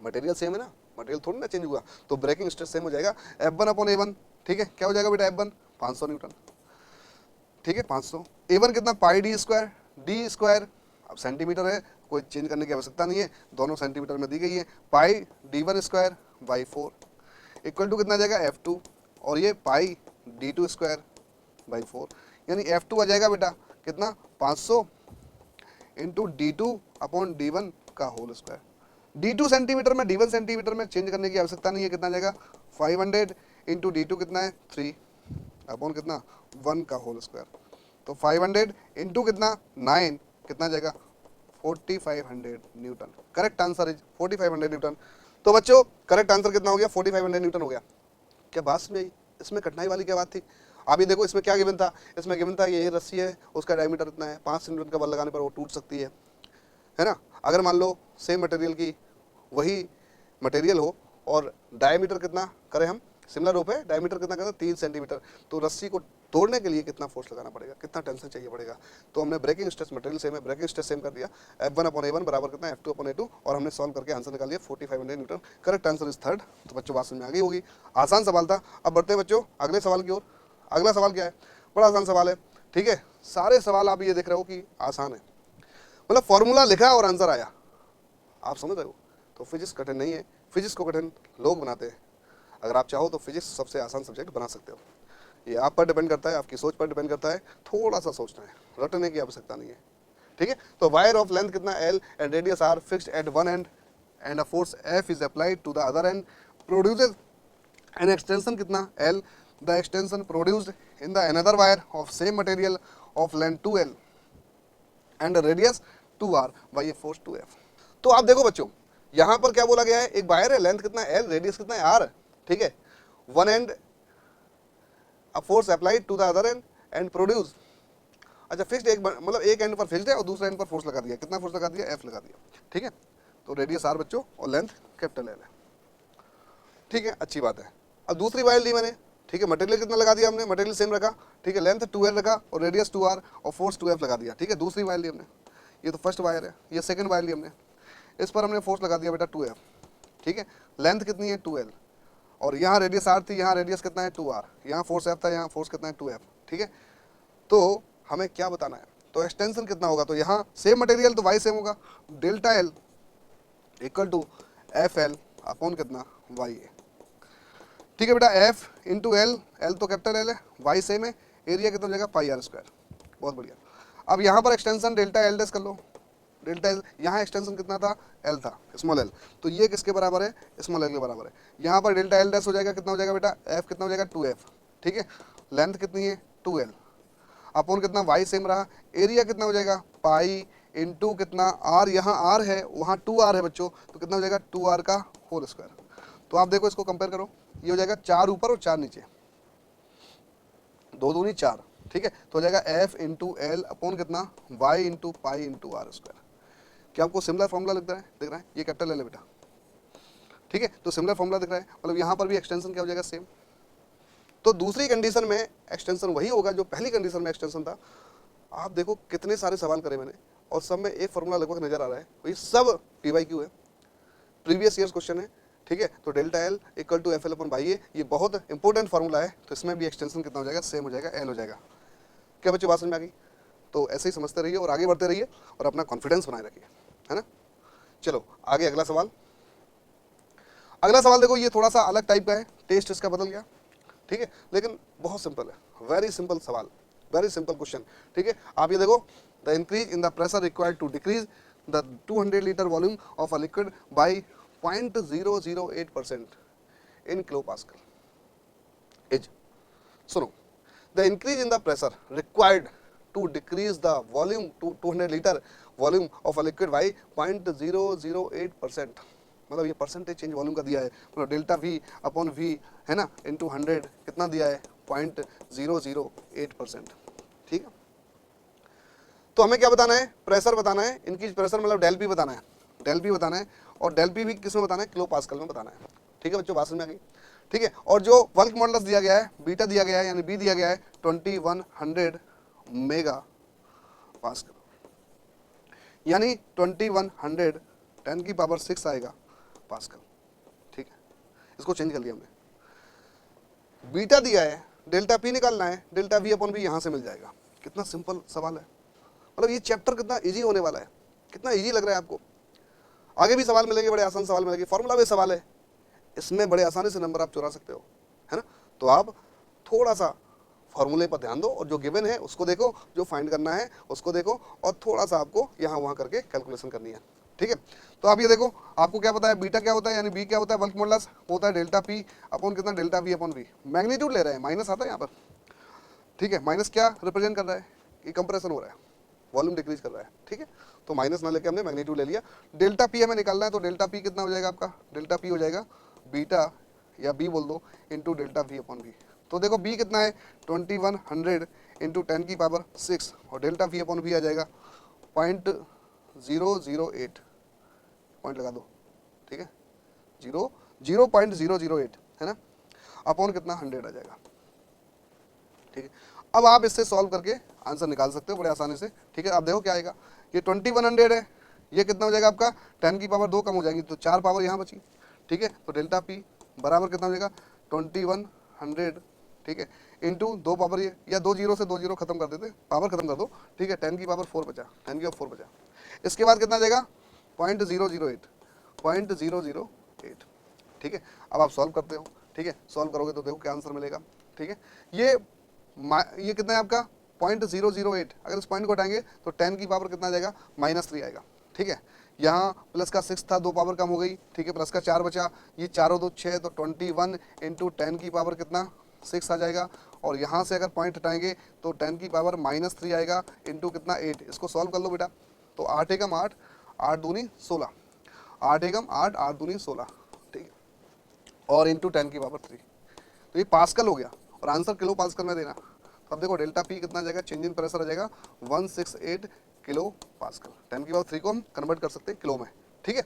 A: Material same है ना, मटेरियल थोड़ी ना चेंज हुआ, तो ब्रेकिंग स्ट्रेस सेम हो जाएगा। F1 अपॉन A1, ठीक है, क्या हो जाएगा बेटा, F1 500 न्यूटन, ठीक है, 500। A1 कितना, पाई डी स्क्वायर, अब सेंटीमीटर है, कोई चेंज करने की आवश्यकता नहीं है, दोनों सेंटीमीटर में दी गई है। Pi D1 square by 4 equal to कितना जाएगा, F2, और ये पाई D2 स्क्वायर बाई 4, यानी F2 आ जाएगा बेटा कितना 500 इंटू D2 अपॉन D1 का होल स्क्वायर। D2 सेंटीमीटर में D1 सेंटीमीटर में चेंज करने की आवश्यकता नहीं है, कितना आ जाएगा 500 इंटू D2 कितना है 3 अपॉन कितना 1 का होल स्क्वायर। तो 500 इंटू कितना 9 कितना आ जाएगा 4500 Newton. Correct answer is 4500 Newton. तो बच्चों करेक्ट आंसर कितना हो गया 4500 न्यूटन हो गया। क्या बात समझ आई? इसमें कठिनाई वाली क्या बात थी? अभी देखो इसमें क्या गिवन था, इसमें गिवन था ये रस्सी है, उसका डायमीटर इतना है, 5 न्यूटन का बल लगाने पर वो टूट सकती है ना। अगर मान लो सेम मटेरियल की वही मटेरियल हो और डायमीटर कितना करें हम, सिमिलर रूप है, डायमीटर कितना करें 3 सेंटीमीटर, तो रस्सी को तोड़ने के लिए कितना फोर्स लगाना पड़ेगा, कितना टेंशन चाहिए पड़ेगा। तो हमने ब्रेकिंग स्ट्रेस मटेरियल सेम है, ब्रेकिंग स्ट्रेस सेम कर दिया, F1 अपॉन A1 बराबर कितना F2 अपॉन A2, और हमने सॉल्व करके आंसर निकाल लिया 4500 Newton. Correct answer is third. तो बच्चों बात समझ में आ गई होगी, आसान सवाल था। अब बढ़ते हैं बच्चों अगले सवाल की ओर। अगला सवाल क्या है, बड़ा आसान सवाल है, ठीक है। सारे सवाल आप ये देख रहे हो कि आसान है, मतलब फॉर्मूला लिखा और आंसर आया, आप समझ रहे हो। तो फिजिक्स कठिन नहीं है, फिजिक्स को कठिन लोग बनाते हैं। अगर आप चाहो तो फिजिक्स सबसे आसान सब्जेक्ट बना सकते हो। ये आप पर डिपेंड करता है, आपकी सोच पर डिपेंड करता है, थोड़ा सा सोचना है, रटने की आवश्यकता नहीं है, ठीक है। तो वायर ऑफ लेंथ कितना L and radius R fixed at one and a force F is applied to the other end produces an extension कितना L, the extension produced in the another wire of same material of length 2L and radius 2R by a force 2F। तो आप देखो बच्चों यहां पर क्या बोला गया है, एक वायर है, लेंथ कितना L, रेडियस कितना है R, ठीक है, one and a force applied to the other end and produce, अच्छा फिक्स्ड, एक मतलब एक एंड पर फिक्स्ड है और दूसरे एंड पर फोर्स लगा दिया, कितना फोर्स लगा दिया F लगा दिया, ठीक है। तो रेडियस R बच्चों और लेंथ कैपिटल L है, ठीक है, अच्छी बात है। अब दूसरी वायर ली मैंने, ठीक है, मटेरियल कितना लगा दिया हमने, मटेरियल सेम रखा, ठीक है, लेंथ 2L रखा और रेडियस 2R और फोर्स 2F लगा दिया, ठीक है। दूसरी वायर ली हमने, ये तो फर्स्ट वायर है, ये सेकंड वायर ली हमने, इस पर हमने फोर्स लगा दिया बेटा 2F, ठीक है, लेंथ कितनी है 2L और यहाँ रेडियस R थी, यहाँ रेडियस कितना है 2R, यहाँ फोर्स F था, यहाँ फोर्स कितना है 2F, ठीक है। तो हमें क्या बताना है, तो एक्सटेंशन कितना होगा, तो यहाँ सेम मटेरियल तो वाई सेम होगा, delta L equal to FL upon कितना YA, ठीक है बेटा। F इंटू L, L तो कैपिटल L है, Y सेम है, एरिया कितना हो जाएगा पाई R स्क्वायर, बहुत बढ़िया। अब यहाँ पर एक्सटेंशन डेल्टा L डैश कर लो, डेल्टा L, यहाँ एक्सटेंशन कितना था L था, स्मॉल l, तो ये किसके बराबर है, स्मॉल l के बराबर है। यहाँ पर डेल्टा L डैश हो जाएगा, कितना हो जाएगा बेटा F कितना हो जाएगा 2F, ठीक है, लेंथ कितनी है 2L अपॉन कितना Y सेम रहा, एरिया कितना हो जाएगा पाई इंटू कितना R, यहाँ R है वहाँ 2R है बच्चों, तो कितना हो जाएगा 2R का होल स्क्वायर। तो आप देखो इसको कंपेयर करो, ये हो जाएगा 4 ऊपर और 4 नीचे, 2 दूनी 4, ठीक है, तो हो जाएगा F इंटू L अपॉन कितना Y into pi into R square. क्या आपको सिमिलर फॉर्मूला दिख रहा है, ये कैपिटल L है बेटा, ठीक है, तो सिमिलर फॉर्मूला दिख रहा है, मतलब यहाँ पर भी एक्सटेंशन क्या हो जाएगा सेम। तो दूसरी कंडीशन में एक्सटेंशन वही होगा जो पहली कंडीशन में एक्सटेंशन था। आप देखो कितने सारे सवाल करे मैंने और सब में एक फॉर्मूला लगभग नजर आ रहा है, ये सब PYQ है, प्रीवियस ईयर्स क्वेश्चन है, ठीक है। तो delta L equal to FL upon YA, ये बहुत इंपॉर्टेंट फॉर्मूला है, तो इसमें भी एक्सटेंशन कितना हो जाएगा सेम हो जाएगा, L हो जाएगा। क्या बच्चों बात समझ में आ गई? तो ऐसे ही समझते रहिए और आगे बढ़ते रहिए और अपना कॉन्फिडेंस बनाए रखिए, है ना। चलो आगे अगला सवाल। अगला सवाल देखो ये थोड़ा सा अलग टाइप का है, टेस्ट इसका बदल गया, ठीक है, लेकिन बहुत सिंपल है, वेरी सिंपल सवाल, वेरी सिंपल क्वेश्चन, ठीक है। आप ये देखो, the increase in the pressure required to decrease the 200 litre volume of a liquid by 0.008% in kilo pascal is, सुनो, the increase in the pressure required to decrease the volume to 200 liter volume of a liquid by 0.008%, मतलब ये परसेंटेज चेंज वॉल्यूम का दिया है, मतलब डेल्टा V अपॉन V है ना इंटू 100 कितना दिया है 0.008%, ठीक है। तो हमें क्या बताना है, प्रेशर बताना है, इनकी प्रेशर मतलब डेल P बताना है, डेल P बताना है, और डेल P भी किस में बताना है, किलो पास्कल में बताना है, ठीक है बच्चों, बात समझ में आ गई, ठीक है। और जो बल्क मॉडुलस दिया गया है, बीटा दिया गया है यानी B दिया गया है 2100 मेगा पास्कल, यानी 2100 10 की पावर 6 आएगा पास्कल, ठीक है। इसको चेंज कर लिया हमने, बीटा दिया है, डेल्टा P निकालना है, डेल्टा V अपॉन V यहाँ से मिल जाएगा। कितना सिंपल सवाल है, मतलब ये चैप्टर कितना इजी होने वाला है, कितना इजी लग रहा है आपको। आगे भी सवाल मिलेंगे, बड़े आसान सवाल मिलेंगे, फॉर्मूला भी सवाल है, इसमें बड़े आसानी से नंबर आप चुरा सकते हो, है ना। तो आप थोड़ा सा फॉर्मूले पर ध्यान दो और जो गिवन है उसको देखो, जो फाइंड करना है उसको देखो, और थोड़ा सा आपको यहाँ वहाँ करके कैलकुलेशन करनी है। ठीक है, तो आप ये देखो, आपको क्या पता है बीटा क्या होता है, यानी बी क्या होता है, बल्क मॉडुलस होता है डेल्टा पी अपॉन कितना, delta V upon V. Magnitude ले रहे हैं, माइनस आता है यहाँ पर। ठीक है, माइनस क्या रिप्रेजेंट कर रहा है कि कंप्रेशन हो रहा है, वॉल्यूम डिक्रीज कर रहा है। ठीक है, तो माइनस ना लेके हमने मैग्नीट्यूड ले लिया। डेल्टा पी हमें निकालना है, तो डेल्टा पी कितना हो जाएगा आपका, डेल्टा पी हो जाएगा बीटा या बी बोल दो into delta V upon V. तो देखो बी कितना है 2100 इंटू 10 की पावर 6 और डेल्टा वी अपॉन वी आ जाएगा 0.008, पॉइंट लगा दो। ठीक है, 0.008 है ना, अपॉन कितना 100 आ जाएगा। ठीक है, अब आप इससे सॉल्व करके आंसर निकाल सकते हो बड़े आसानी से। ठीक है, आप देखो क्या आएगा, ये 2100 है, ये कितना हो जाएगा आपका 10 की पावर 2 कम हो जाएगी तो 4 पावर यहाँ बची। ठीक है, तो डेल्टा पी बराबर कितना हो जाएगा 2100, ठीक है, इंटू 2 पावर ये, या 2 जीरो से 2 जीरो खत्म कर देते, पावर खत्म कर दो। ठीक है, 10 की पावर 4 बचा, 10 की पावर 4 बचा। इसके बाद कितना आ जाएगा 0.008। ठीक है, अब आप सॉल्व करते हो। ठीक है, सॉल्व करोगे तो देखो क्या आंसर मिलेगा। ठीक है, ये कितना है आपका 0.008, अगर इस पॉइंट को हटाएंगे तो 10 की पावर कितना आ जाएगा -3 आएगा। ठीक है, यहाँ प्लस का 6 था, 2 पावर कम हो गई। ठीक है, प्लस का 4 बचा, ये 4 और 2 6, तो 21 इंटू 10 की पावर कितना 6 आ जाएगा। और यहाँ से अगर पॉइंट हटाएंगे तो 10 की पावर -3 आएगा इंटू कितना 8। इसको सॉल्व कर लो बेटा, तो 8 एकम 8, 8 दूनी 16, 8 एकम 8, 8 दूनी 16। ठीक है, और इंटू 10 की पावर 3, तो ये पास्कल हो गया और आंसर किलो पास्कल में देना। तो अब देखो डेल्टा पी कितना आ जाएगा, चेंज इन प्रेशर आ जाएगा 168 किलो पास्कल। 10 की पावर 3 को हम कन्वर्ट कर सकते हैं किलो में। ठीक है,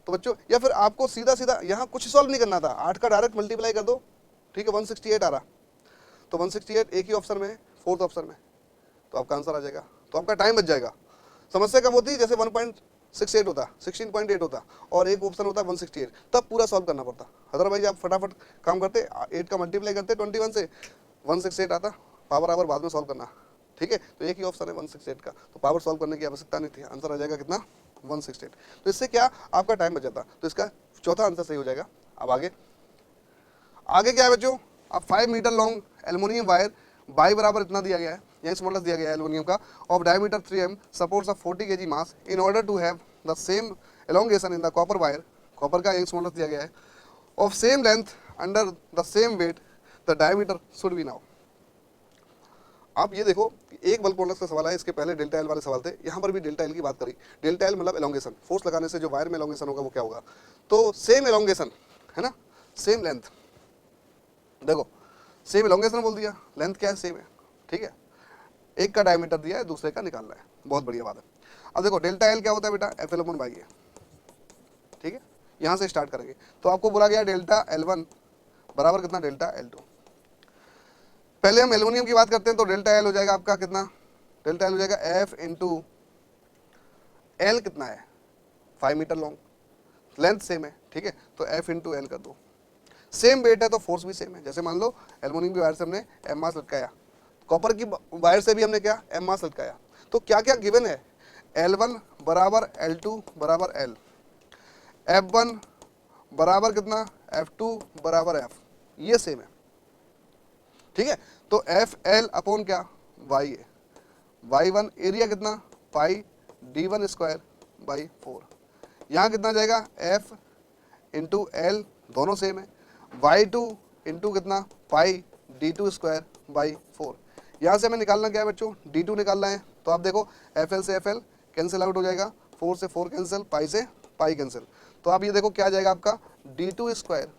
A: तो बच्चों, या फिर आपको सीधा सीधा यहाँ कुछ सॉल्व नहीं करना था, 8 का डायरेक्ट मल्टीप्लाई कर दो। ठीक है, 168 आ रहा, तो 168 एक ही ऑप्शन में है, 4th ऑप्शन में, तो आपका आंसर आ जाएगा। तो आपका टाइम बच जाएगा। समस्या कब होती है, जैसे 1.68 होता, 16.8 होता और एक ऑप्शन होता 168, तब पूरा सॉल्व करना पड़ता। अदरवाइज आप फटाफट काम करते, 8 का मल्टीप्लाई करते 21 से, 168 आता, पावर आवर बाद में सॉल्व करना। ठीक है, तो एक ही ऑप्शन है 168 का, तो पावर सॉल्व करने की आवश्यकता नहीं थी, आंसर आ जाएगा कितना 168। तो इससे क्या आपका टाइम बच जाता, तो इसका चौथा आंसर सही हो जाएगा। अब आगे क्या है बच्चों, अब 5 metre long aluminium wire by बराबर इतना दिया गया है, यंग्स मॉडुलस दिया गया है एल्युमिनियम का, of diameter 3m supports of 40 kg mass in order to have the same elongation in the copper wire. Copper का यंग्स मॉडुलस दिया गया है of same length under the same weight, the diameter should be now. आप ये देखो, एक बल्क मॉडुलस का सवाल है, इसके पहले डेल्टा एल वाले सवाल थे, यहाँ पर भी डेल्टा एल की बात करी। डेल्टा एल मतलब एलोंगेशन, फोर्स लगाने से जो वायर में एलोंगेशन होगा वो क्या होगा, तो सेम एलोंगेशन है ना, सेम लेंथ, देखो सेम एलोंगेशन बोल दिया, लेंथ क्या है सेम है। ठीक है, एक का डायमीटर दिया है, दूसरे का निकालना है, बहुत बढ़िया बात है। अब देखो डेल्टा एल क्या होता है बेटा, एफ एल अपॉन बाई ए। ठीक है, यहाँ से स्टार्ट करेंगे, तो आपको बोला गया डेल्टा L1 बराबर कितना, डेल्टा L2। पहले हम एल्युमिनियम की बात करते हैं, तो डेल्टा एल हो जाएगा आपका कितना, डेल्टा एल हो जाएगा एफ इंटू एल, कितना है 5 मीटर लॉन्ग, लेंथ सेम है। ठीक है, तो एफ इंटू एल कर दो, सेम वेट है तो फोर्स भी सेम है। जैसे मान लो एल्युमिनियम की वायर से हमने एम मास लटकाया, कॉपर की वायर से भी हमने क्या एम मास लटकाया, तो क्या क्या गिवन है, L1 बराबर L2 बराबर L, F1 बराबर कितना, F2 बराबर F, ये सेम है। ठीक है, तो एफ एल अपॉन क्या वाई है, y1 एरिया कितना पाई d1 स्क्वायर बाई 4, यहाँ कितना जाएगा f इंटू एल, दोनों सेम है, y2 इंटू कितना पाई d2 स्क्वायर बाई 4। यहाँ से हमें निकालना क्या है बच्चों, d2 निकालना है, तो आप देखो fl से fl कैंसिल आउट हो जाएगा, 4 से 4 कैंसिल, पाई से पाई कैंसिल, तो आप ये देखो क्या जाएगा आपका d2 स्क्वायर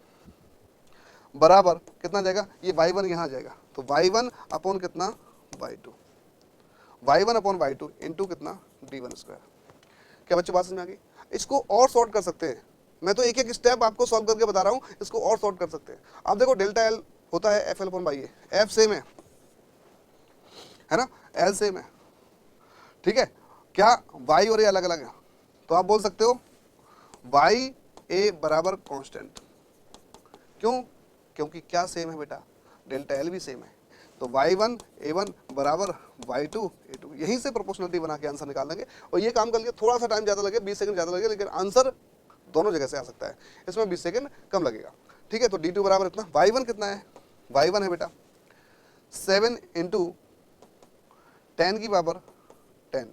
A: बराबर कितना जाएगा, ये y1 यहाँ जाएगा, तो y1 अपॉन कितना y2, y1 upon y2 into कितना d1 स्क्वायर। क्या बच्चों बात समझ में आ गई? इसको और सॉर्ट कर सकते हैं, मैं तो एक एक स्टेप आपको सॉल्व करके बता रहा हूँ, इसको और सॉर्ट कर सकते हैं। आप देखो डेल्टा एल होता है F L upon by A, F same है ना, एल सेम है। ठीक है, क्या वाई और ए अलग अलग है, तो आप बोल सकते हो वाई ए बराबर कांस्टेंट। क्यों? क्योंकि क्या सेम है बेटा, डेल्टा एल भी सेम है, तो y1 a1 बराबर y2 a2, यहीं से प्रोपोर्शनलिटी बना के आंसर निकाल लेंगे। और ये काम कर लिया, थोड़ा सा टाइम ज़्यादा लगे, 20 सेकंड ज़्यादा लगे, लेकिन आंसर दोनों जगह से आ सकता है, इसमें 20 सेकंड कम लगेगा। ठीक है, तो d2 बराबर इतना, y1 कितना है, y1 है बेटा 7 इंटू 10 की पावर 10,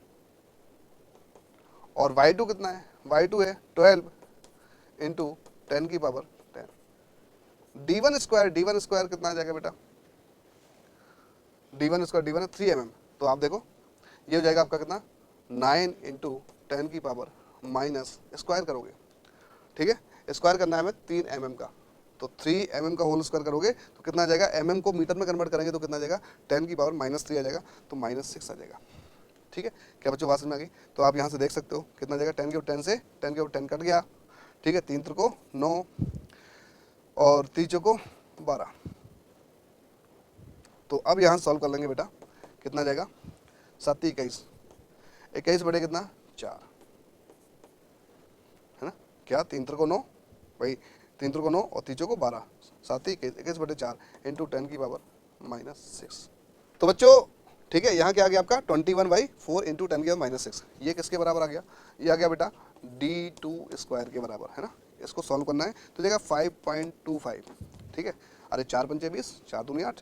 A: और y2 कितना है, y2 है 12 इंटू 10 की पावर 10। d1 स्क्वायर कितना आ जाएगा बेटा, d1 स्क्वायर, d1 है 3 mm, तो आप देखो ये हो जाएगा आपका कितना 9 इंटू 10 की पावर माइनस, स्क्वायर करोगे, ठीक है, स्क्वायर करना है हमें 3 mm का, तो 3 mm का होल स्क्वायर करोगे तो कितना आ जाएगा, mm को मीटर में कन्वर्ट करेंगे तो कितना आ जाएगा, 10 की पावर -3 आ जाएगा, तो -6 आ जाएगा। ठीक है, क्या बच्चों बात समझ में आ गई? तो आप यहाँ से देख सकते हो कितना जाएगा, 10 के ऊपर 10 से 10 के ऊपर 10 कट गया, ठीक है, 3 त्रिको 9 और 3 चौको 12। तो अब यहाँ सॉल्व कर लेंगे बेटा, कितना जाएगा 7 21, 21 बटे कितना 4, है ना, क्या 3 त्रिको 9, भाई 3 त्रिको 9 और 3 चौको 12, 7 21 बटे 4 इंटू 10 की पावर -6। तो बच्चों ठीक है, यहाँ क्या आ गया आपका 21/4 इंटू 10 की पावर -6, ये किसके बराबर आ गया, ये आ गया बेटा d2 स्क्वायर के बराबर, है ना। इसको सॉल्व करना है तो जाएगा 5.25, ठीक है, अरे 4 पंचे 20, 4 दूनी 8,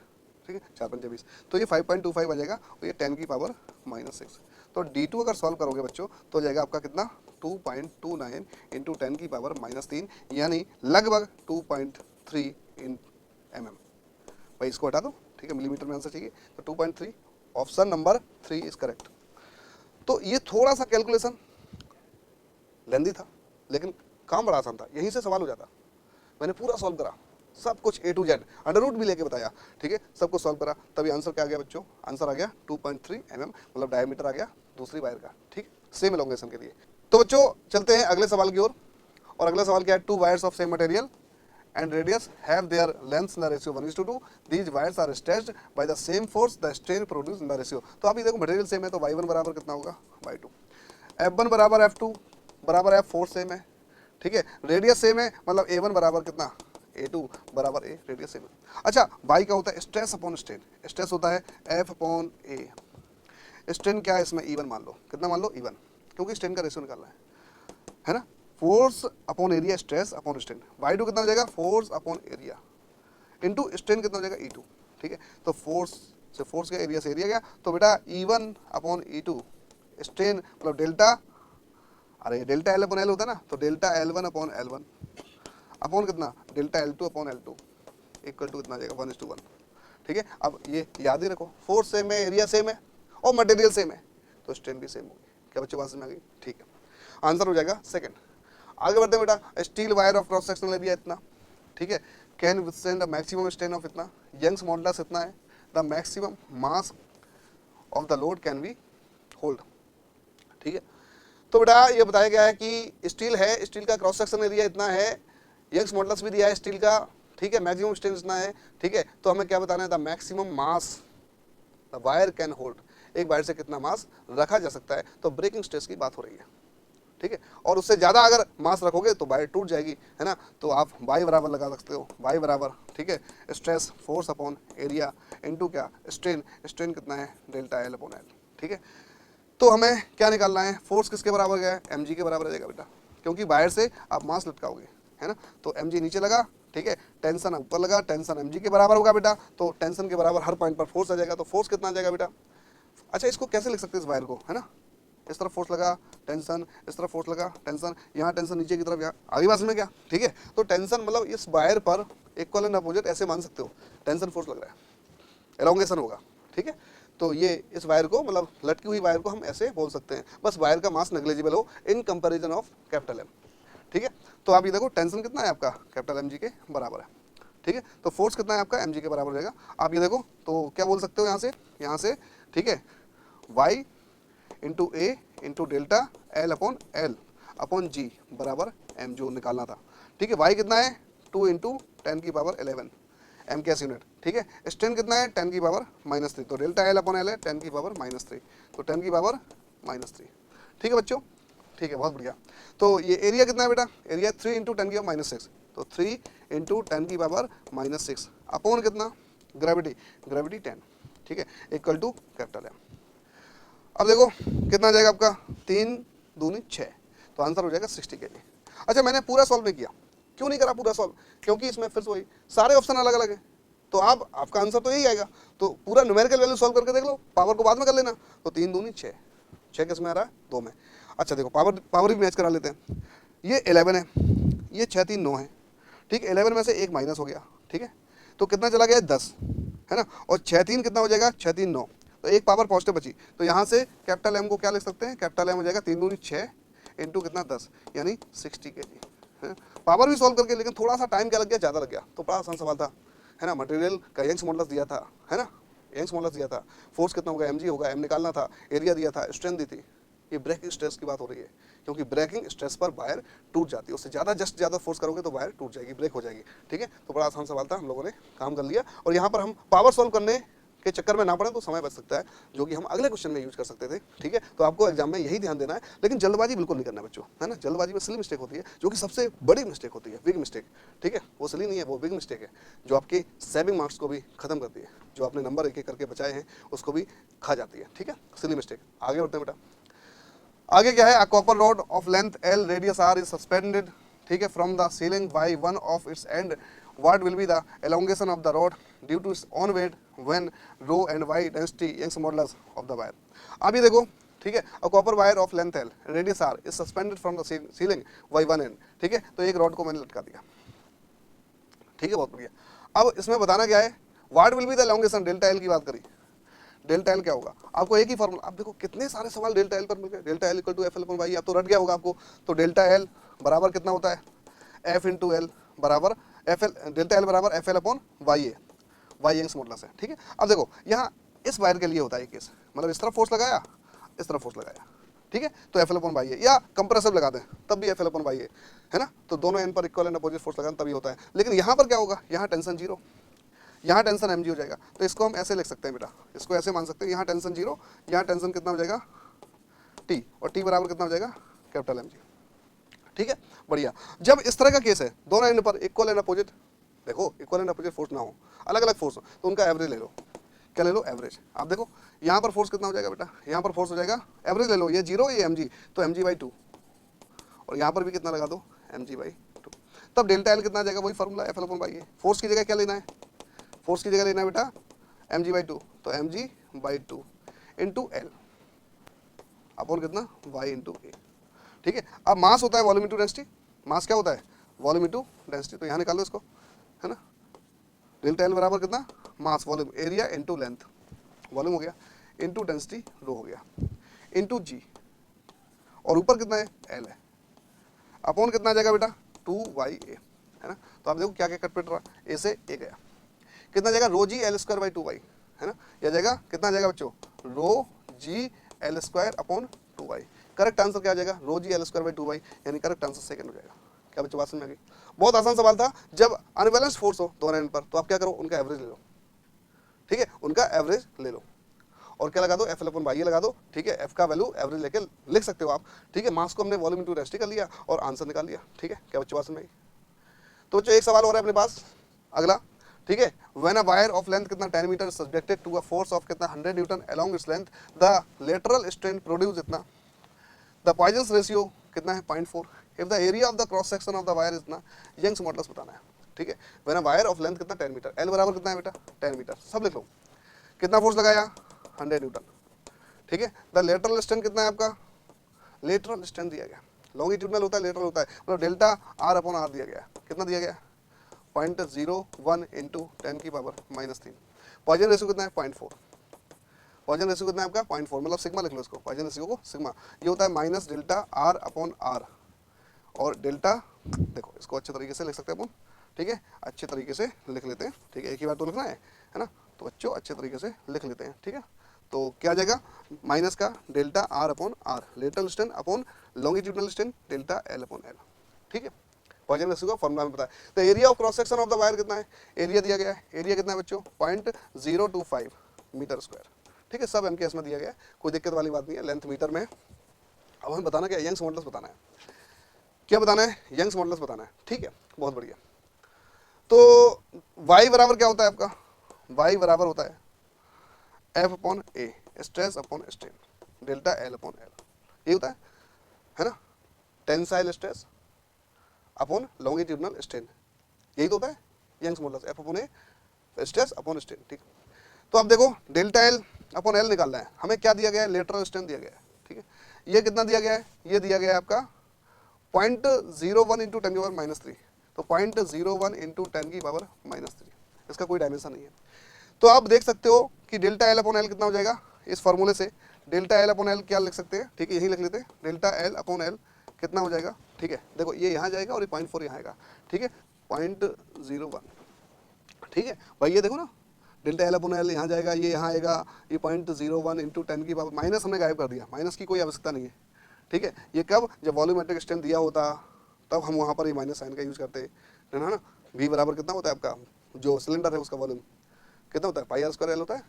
A: ठीक है, 4 पंचे 20, तो ये 5.25 आ जाएगा, और ये 10 की पावर -6। तो d2 अगर सॉल्व करोगे बच्चों तो जाएगा आपका कितना 2.29 इंटू 10 की पावर -3, यानी लगभग 2.3 mm। भाई इसको हटा दो, ठीक है, मिलीमीटर में आंसर चाहिए, तो 2.3, ऑप्शन नंबर 3 इज करेक्ट। तो ये थोड़ा सा कैलकुलेशन लेंदी था, लेकिन काम बड़ा आसान था, यहीं से सवाल हो जाता। मैंने पूरा सॉल्व करा, सब कुछ A to Z, under root भी लेके बताया, ठीक है, सब कुछ सॉल्व करा, तभी आंसर क्या आ गया बच्चों, आंसर आ गया 2.3 mm, मतलब डायमीटर आ गया दूसरी वायर का, ठीक, सेम एलोंगेशन के लिए। तो बच्चों चलते हैं अगले सवाल की ओर, और अगला सवाल क्या है, 2 wires of same material and radius have their lengths in the ratio 1:2. These wires are stretched by the same force, the strain produced in the ratio। तो आप ये देखो मटेरियल सेम है तो y1 बराबर कितना होगा y2, f1 बराबर f2 बराबर f, फोर्स सेम है, ठीक है, रेडियस सेम है, मतलब a1 बराबर कितना a2 बराबर a, रेडियस सेम है। अच्छा y क्या होता है, स्ट्रेस अपॉन स्ट्रेन, स्ट्रेस होता है f/a, स्ट्रेन क्या है इसमें E1 मान लो, कितना मान लो E1, क्योंकि स्ट्रेन का रेशियो निकालना है ना, force upon area, stress upon strain, y2 कितना हो जाएगा, force upon area into strain कितना हो जाएगा E2, ठीक है, तो फोर्स से फोर्स गया, एरिया से एरिया गया, तो बेटा E1 अपॉन E2, स्ट्रेन मतलब डेल्टा, अरे डेल्टा L अपॉन L होता है ना, तो delta L1 upon L1 upon कितना delta L2 upon L2 equal to कितना आ जाएगा 1:1, ठीक है। अब ये याद ही रखो, फोर्स सेम है, एरिया सेम है और मटेरियल सेम है, तो स्ट्रेन भी सेम होगी। क्या बच्चों बात समझ में आ गई? ठीक है, आंसर हो जाएगा सेकंड। आगे बढ़ते हैं बेटा, steel wire of cross sectional area इतना, ठीक है, can withstand the maximum strain of इतना, यंग्स मॉडुलस इतना है, the maximum mass of the load can be hold, ठीक है। तो बेटा ये बताया गया है कि स्टील है, स्टील का क्रॉस सेक्शन एरिया इतना है, यंग्स मॉडुलस भी दिया है स्टील का, ठीक है, मैक्सिमम स्ट्रेन इतना है, ठीक है, तो हमें क्या बताना है, the maximum mass the wire can hold, एक वायर से कितना मास रखा जा सकता है, तो ब्रेकिंग स्ट्रेस की बात हो रही है, ठीक है, और उससे ज़्यादा अगर मास रखोगे तो वायर टूट जाएगी, है ना, तो आप वाई बराबर लगा सकते हो, वाई बराबर, ठीक है, stress force upon area into क्या स्ट्रेन, स्ट्रेन कितना है डेल्टा L अपॉन L, ठीक है। तो हमें क्या निकालना है, फोर्स किसके बराबर गया है, mg के बराबर आ जाएगा बेटा, क्योंकि वायर से आप मास लटकाओगे, है ना, तो mg नीचे लगा, ठीक है, टेंशन ऊपर लगा, टेंशन mg के बराबर होगा बेटा, तो टेंशन के बराबर हर पॉइंट पर फोर्स आ जाएगा, तो फोर्स कितना आ जाएगा बेटा। अच्छा इसको कैसे लिख सकते हैं इस वायर को, है ना, इस तरफ फोर्स लगा टेंशन, इस तरफ फोर्स लगा टेंशन, यहाँ टेंशन नीचे की तरफ, यहाँ आगे बात में क्या, ठीक है, तो टेंशन मतलब इस वायर पर इक्वल एंड अपोजिट ऐसे मान सकते हो, टेंशन फोर्स लग रहा है, एलोंगेशन होगा, ठीक है, तो ये इस वायर को मतलब लटकी हुई वायर को हम ऐसे बोल सकते हैं, बस वायर का मास नेग्लिजिबल हो in comparison of capital M, ठीक है। तो आप ये देखो टेंशन कितना है आपका कैपिटल mg के बराबर है, ठीक है, तो फोर्स कितना है आपका mg के बराबर हो जाएगा। आप ये देखो तो क्या बोल सकते हो यहाँ से, ठीक है, y into A into delta L upon L upon G बराबर m जो निकालना था, ठीक है, y कितना है 2 इंटू 10 की पावर 11 m कैस यूनिट, ठीक है, स्ट्रेन कितना है 10 की पावर -3, तो डेल्टा L अपॉन L है 10 की पावर -3, तो 10 की पावर -3, ठीक है बच्चों, ठीक है, बहुत बढ़िया। तो ये एरिया कितना है बेटा, एरिया 3 इंटू 10 की पावर -6, तो 3 इंटू 10 की पावर -6 अपॉन कितना ग्रेविटी 10, ठीक है, इक्वल टू कैपिटल M। अब देखो कितना आ जाएगा आपका 3 दूनी 6, तो आंसर हो जाएगा 60 kg। अच्छा मैंने पूरा सॉल्व नहीं किया, क्यों नहीं करा पूरा सॉल्व, क्योंकि इसमें फिर से वही सारे ऑप्शन अलग अलग है, तो आपका आंसर तो यही आएगा। तो पूरा न्यूमेरिकल वैल्यू सॉल्व करके देख लो, पावर को बाद में कर लेना। तो 3 दूनी 6, 6 किस में आ रहा है, 2 में। अच्छा देखो पावर भी मैच करा लेते हैं। ये 11 है, ये 6 3 9 है, ठीक। 11 में से एक माइनस हो गया, ठीक है, तो कितना चला गया 10, है ना। और 6 3 कितना हो जाएगा, 6 3 9, तो एक पावर पॉजिटिव बची। तो यहाँ से कैपिटल एम को क्या लिख सकते हैं, कैपिटल एम हो जाएगा 3 दूनी 6 इंटू कितना 10, यानी 60 kg। पावर भी सॉल्व करके, लेकिन थोड़ा सा टाइम क्या लग गया, ज़्यादा लग गया। तो बड़ा आसान सवाल था, है ना। मटेरियल का यंग्स मॉडुलस दिया था, है ना, यंग्स मॉडुलस दिया था, फोर्स कितना होगा mg होगा, m निकालना था, एरिया दिया था, स्ट्रेंथ दी थी। ये ब्रेकिंग स्ट्रेस की बात हो रही है, क्योंकि ब्रेकिंग स्ट्रेस पर वायर टूट जाती है, उससे ज़्यादा फोर्स करोगे तो वायर टूट जाएगी, ब्रेक हो जाएगी, ठीक है। तो बड़ा आसान सवाल था, हम लोगों ने काम कर लिया। और यहाँ पर हम पावर सॉल्व करने के चक्कर में ना पड़े तो समय बच सकता है, जो कि हम अगले क्वेश्चन में यूज कर सकते थे, ठीक है। तो आपको एग्जाम में यही ध्यान देना है, लेकिन जल्दबाजी बिल्कुल नहीं करना है बच्चों, है ना। जल्दबाजी में सिली मिस्टेक होती है, जो कि सबसे बड़ी मिस्टेक होती है, बिग मिस्टेक, ठीक है। वो सिली नहीं है, वो बिग मिस्टेक है, जो आपके सेविंग मार्क्स को भी खत्म करती है, जो आपने नंबर एक एक करके बचाए हैं उसको भी खा जाती है, ठीक है, सिली मिस्टेक। आगे बढ़ते हैं बेटा। आगे क्या है, a copper rod of length L radius R is suspended, ठीक है, from the ceiling by one of its end, what will be the elongation of the rod due to its own weight when rho and Y density Young's modulus of the wire. अब ये देखो, ठीक है, a copper wire of length L radius R is suspended from the ceiling by one end, ठीक है। तो एक रॉड को मैंने लटका दिया, ठीक है, बहुत बढ़िया। अब इसमें बताना क्या है, what will be the elongation, delta L की बात करी। डेल्टा एल क्या होगा, आपको एक ही फॉर्मूला, आप देखो कितने सारे सवाल डेल्टा एल पर मिल गए। Delta L equal to F L upon Y, अब तो रट गया होगा आपको। तो डेल्टा एल बराबर कितना होता है, एफ इंटू एल बराबर एफ एल, डेल्टा एल बराबर F L upon Y A, Y Young's modulus है, ठीक है। अब देखो यहाँ इस वायर के लिए होता है केस, मतलब इस तरफ फोर्स लगाया, इस तरफ फोर्स लगाया, ठीक है, तो एफ एल अपॉन वाई ए, या कंप्रेसिव लगा दें तब भी एफ एल अपॉन वाई ए, है ना। तो दोनों एंड पर इक्वल एंड अपोजिट फोर्स लगाना तभी होता है। लेकिन यहाँ पर क्या होगा, यहाँ टेंशन जीरो, यहाँ टेंशन mg हो जाएगा। तो इसको हम ऐसे लिख सकते हैं बेटा, इसको ऐसे मान सकते हैं, यहाँ टेंशन जीरो, यहाँ टेंशन कितना हो जाएगा t, और t बराबर कितना हो जाएगा कैपिटल mg, ठीक है, बढ़िया। जब इस तरह का केस है, दोनों एंड पर इक्वल एंड अपोजिट, देखो इक्वल एंड अपोजिट फोर्स ना हो, अलग अलग फोर्स हो, तो उनका एवरेज ले लो। क्या ले लो, एवरेज। आप देखो यहाँ पर फोर्स कितना हो जाएगा बेटा, यहाँ पर फोर्स हो जाएगा, एवरेज ले लो, ये जीरो ये mg, तो mg/2, और यहाँ पर भी कितना लगा दो, mg/2। तब डेल्टा एल कितना आ जाएगा, वही formula F L upon Y A. Force की जगह क्या लेना है, फोर्स की जगह लेना है बेटा mg/2, तो mg/2 इंटू एल अपॉन कितना y इंटू ए, ठीक है। अब मास होता है वॉल्यूम इंटू डेंसिटी, मास क्या होता है, वॉल्यूम इंटू डेंसिटी, तो यहाँ निकाल लो इसको, है ना। डेल्टा एल बराबर कितना, mass volume area into length, volume हो गया, इंटू डेंसिटी रो हो गया, इंटू जी, और ऊपर कितना है एल है, अपॉन कितना आ जाएगा बेटा 2y a, है ना। तो आप देखो क्या क्या कट पिट रहा, ए से ए गया, कितना जाएगा rho G L square by 2y, है ना। यह जाएगा कितना जाएगा बच्चों, rho G L square upon 2y। Correct answer क्या आ जाएगा, rho G L square by 2y, यानी करेक्ट आंसर सेकंड हो जाएगा। क्या बच्चों बात समझ में आ गई, बहुत आसान सवाल था। जब अनबैलेंस फोर्स हो दोनों एंड पर, तो आप क्या करो, उनका एवरेज ले लो, ठीक है, उनका एवरेज ले लो, और क्या लगा दो, एफ एल अपॉन वाई लगा दो, ठीक है। एफ का वैल्यू एवरेज लेके लिख सकते हो आप, ठीक है। मास को हमने वॉल्यूम इंटू डेंसिटी कर लिया और आंसर निकाल लिया, ठीक है। क्या बच्चों बात समझ में आई। तो बच्चों एक सवाल हो रहा है अपने पास अगला, ठीक है। When a wire of length कितना 10 metre subjected to a force of कितना 100 newton along its length, the lateral strain produce इतना, द पॉइजन रेशियो कितना है 0.4, if the area of the cross section of the wire इतना, यंग्स मॉडुलस बताना है, ठीक है। When a wire of length कितना 10 मीटर, एल बराबर कितना है बेटा 10 मीटर, सब लिख लो। कितना फोर्स लगाया 100 न्यूटन, ठीक है। द लेटरल स्ट्रेन कितना है आपका, लेटरल स्ट्रेन दिया गया, लॉन्गिट्यूडनल होता है लेटरल होता है, मतलब डेल्टा आर अपॉन आर दिया गया, कितना दिया गया 0.01 इंटू 10 की पावर -3। पॉइजन रेशियो कितना है 0.4, पॉइजन रेशियो कितना है आपका 0.4, मतलब सिग्मा लिख लो इसको, पॉइजन रेशियो को सिग्मा, ये होता है minus delta R upon R, और डेल्टा देखो इसको अच्छे तरीके से लिख सकते हैं अपन, ठीक है, अच्छे तरीके से लिख लेते हैं, ठीक है, एक ही बार तो लिखना है ना। तो बच्चों अच्छे तरीके से लिख लेते हैं, ठीक है। तो क्या आ जाएगा, माइनस का delta R upon R, lateral strain upon longitudinal strain delta L upon L, ठीक है। पॉइजन रेशियो का फॉर्मूला में पता है। तो area of cross section of the wire कितना है, एरिया दिया गया है, एरिया कितना है बच्चों 0.025 मीटर स्क्वायर, ठीक है। सब MKS में दिया गया है, कोई दिक्कत वाली बात नहीं है, लेंथ मीटर में। अब हमें बताना क्या है, यंग्स मॉडुलस बताना है, क्या बताना है, यंग्स मॉडुलस बताना है, ठीक है, बहुत बढ़िया। तो y बराबर क्या होता है आपका, y बराबर होता है F upon A, stress upon strain, delta L upon L, ये होता है ना। Tensile stress upon longitudinal strain, यही तो होता है Young's modulus, F upon A stress upon strain, ठीक। तो अब देखो डेल्टा एल अपॉन एल निकालना है, हमें क्या दिया गया है, लेटरल स्ट्रेन दिया गया है, ठीक है। ये कितना दिया गया है, ये दिया गया है आपका 0.01 इंटू 10 की पावर -3, तो 0.01 इंटू 10 की पावर -3, इसका कोई डायमेंशन नहीं है। तो आप देख सकते हो कि डेल्टा एल अपॉन एल कितना हो जाएगा, इस फॉर्मूले से डेल्टा एल अपॉन एल क्या लिख सकते हैं, ठीक है, यही लिख लेते हैं, डेल्टा एल अपॉन एल कितना हो जाएगा, ठीक है। देखो ये यहाँ जाएगा और ये 0.4 यहाँ आएगा, ठीक है, 0.01, ठीक है भाई। ये देखो ना डेल्टा एल अपॉन एल यहाँ जाएगा, ये यहाँ आएगा, ये 0.01 इंटू 10 की पावर, माइनस हमने गायब कर दिया, माइनस की कोई आवश्यकता नहीं है, ठीक है। ये कब, जब वॉल्यूमेट्रिक स्ट्रेन दिया होता तब हम वहाँ पर ये माइनस साइन का यूज़ करते हैं ना। वी बराबर कितना होता है आपका, जो सिलेंडर है उसका वॉल्यूम कितना होता है, पाई आर स्क्वायर एल होता है,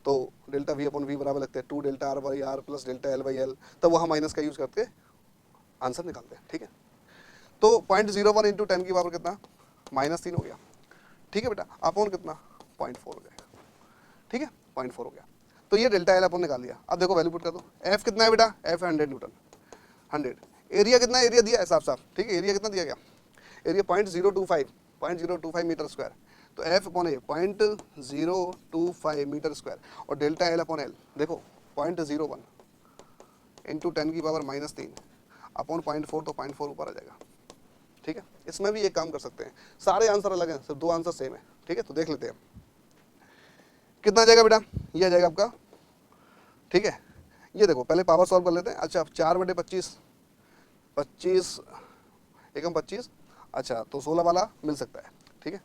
A: तो डेल्टा वी अपॉन वी बराबर लगते हैं 2 delta R by R plus delta L by L, तब वहाँ माइनस का यूज़ करके आंसर निकालते हैं, ठीक है। तो 0.01 इंटू 10 की पावर कितना, -3 हो गया, ठीक है बेटा, अपॉन कितना 0.4 हो जाएगा, ठीक है, 0.4 हो गया। तो ये डेल्टा एल अपॉन निकाल लिया। अब देखो वैल्यू पुट कर दो, एफ कितना है बेटा, एफ है 100 न्यूटन, 100। एरिया कितना, एरिया दिया है साफ साफ, ठीक है, एरिया कितना दिया गया, एरिया 0.025 मीटर स्क्वायर, तो एफ अपॉन ए 0.025 मीटर स्क्वायर, और डेल्टा एल अपॉन एल देखो 0.01 इंटू 10 की पावर -3 अपॉन 0.4, तो 0.4 ऊपर आ जाएगा, ठीक है। इसमें भी एक काम कर सकते हैं, सारे आंसर अलग हैं, सिर्फ 2 आंसर सेम है, ठीक है। तो देख लेते हैं कितना आ जाएगा बेटा, ये आ जाएगा आपका, ठीक है। ये देखो पहले पावर सॉल्व कर लेते हैं। अच्छा 4/25, 25 एकम 25, अच्छा तो 16 वाला मिल सकता है, ठीक है।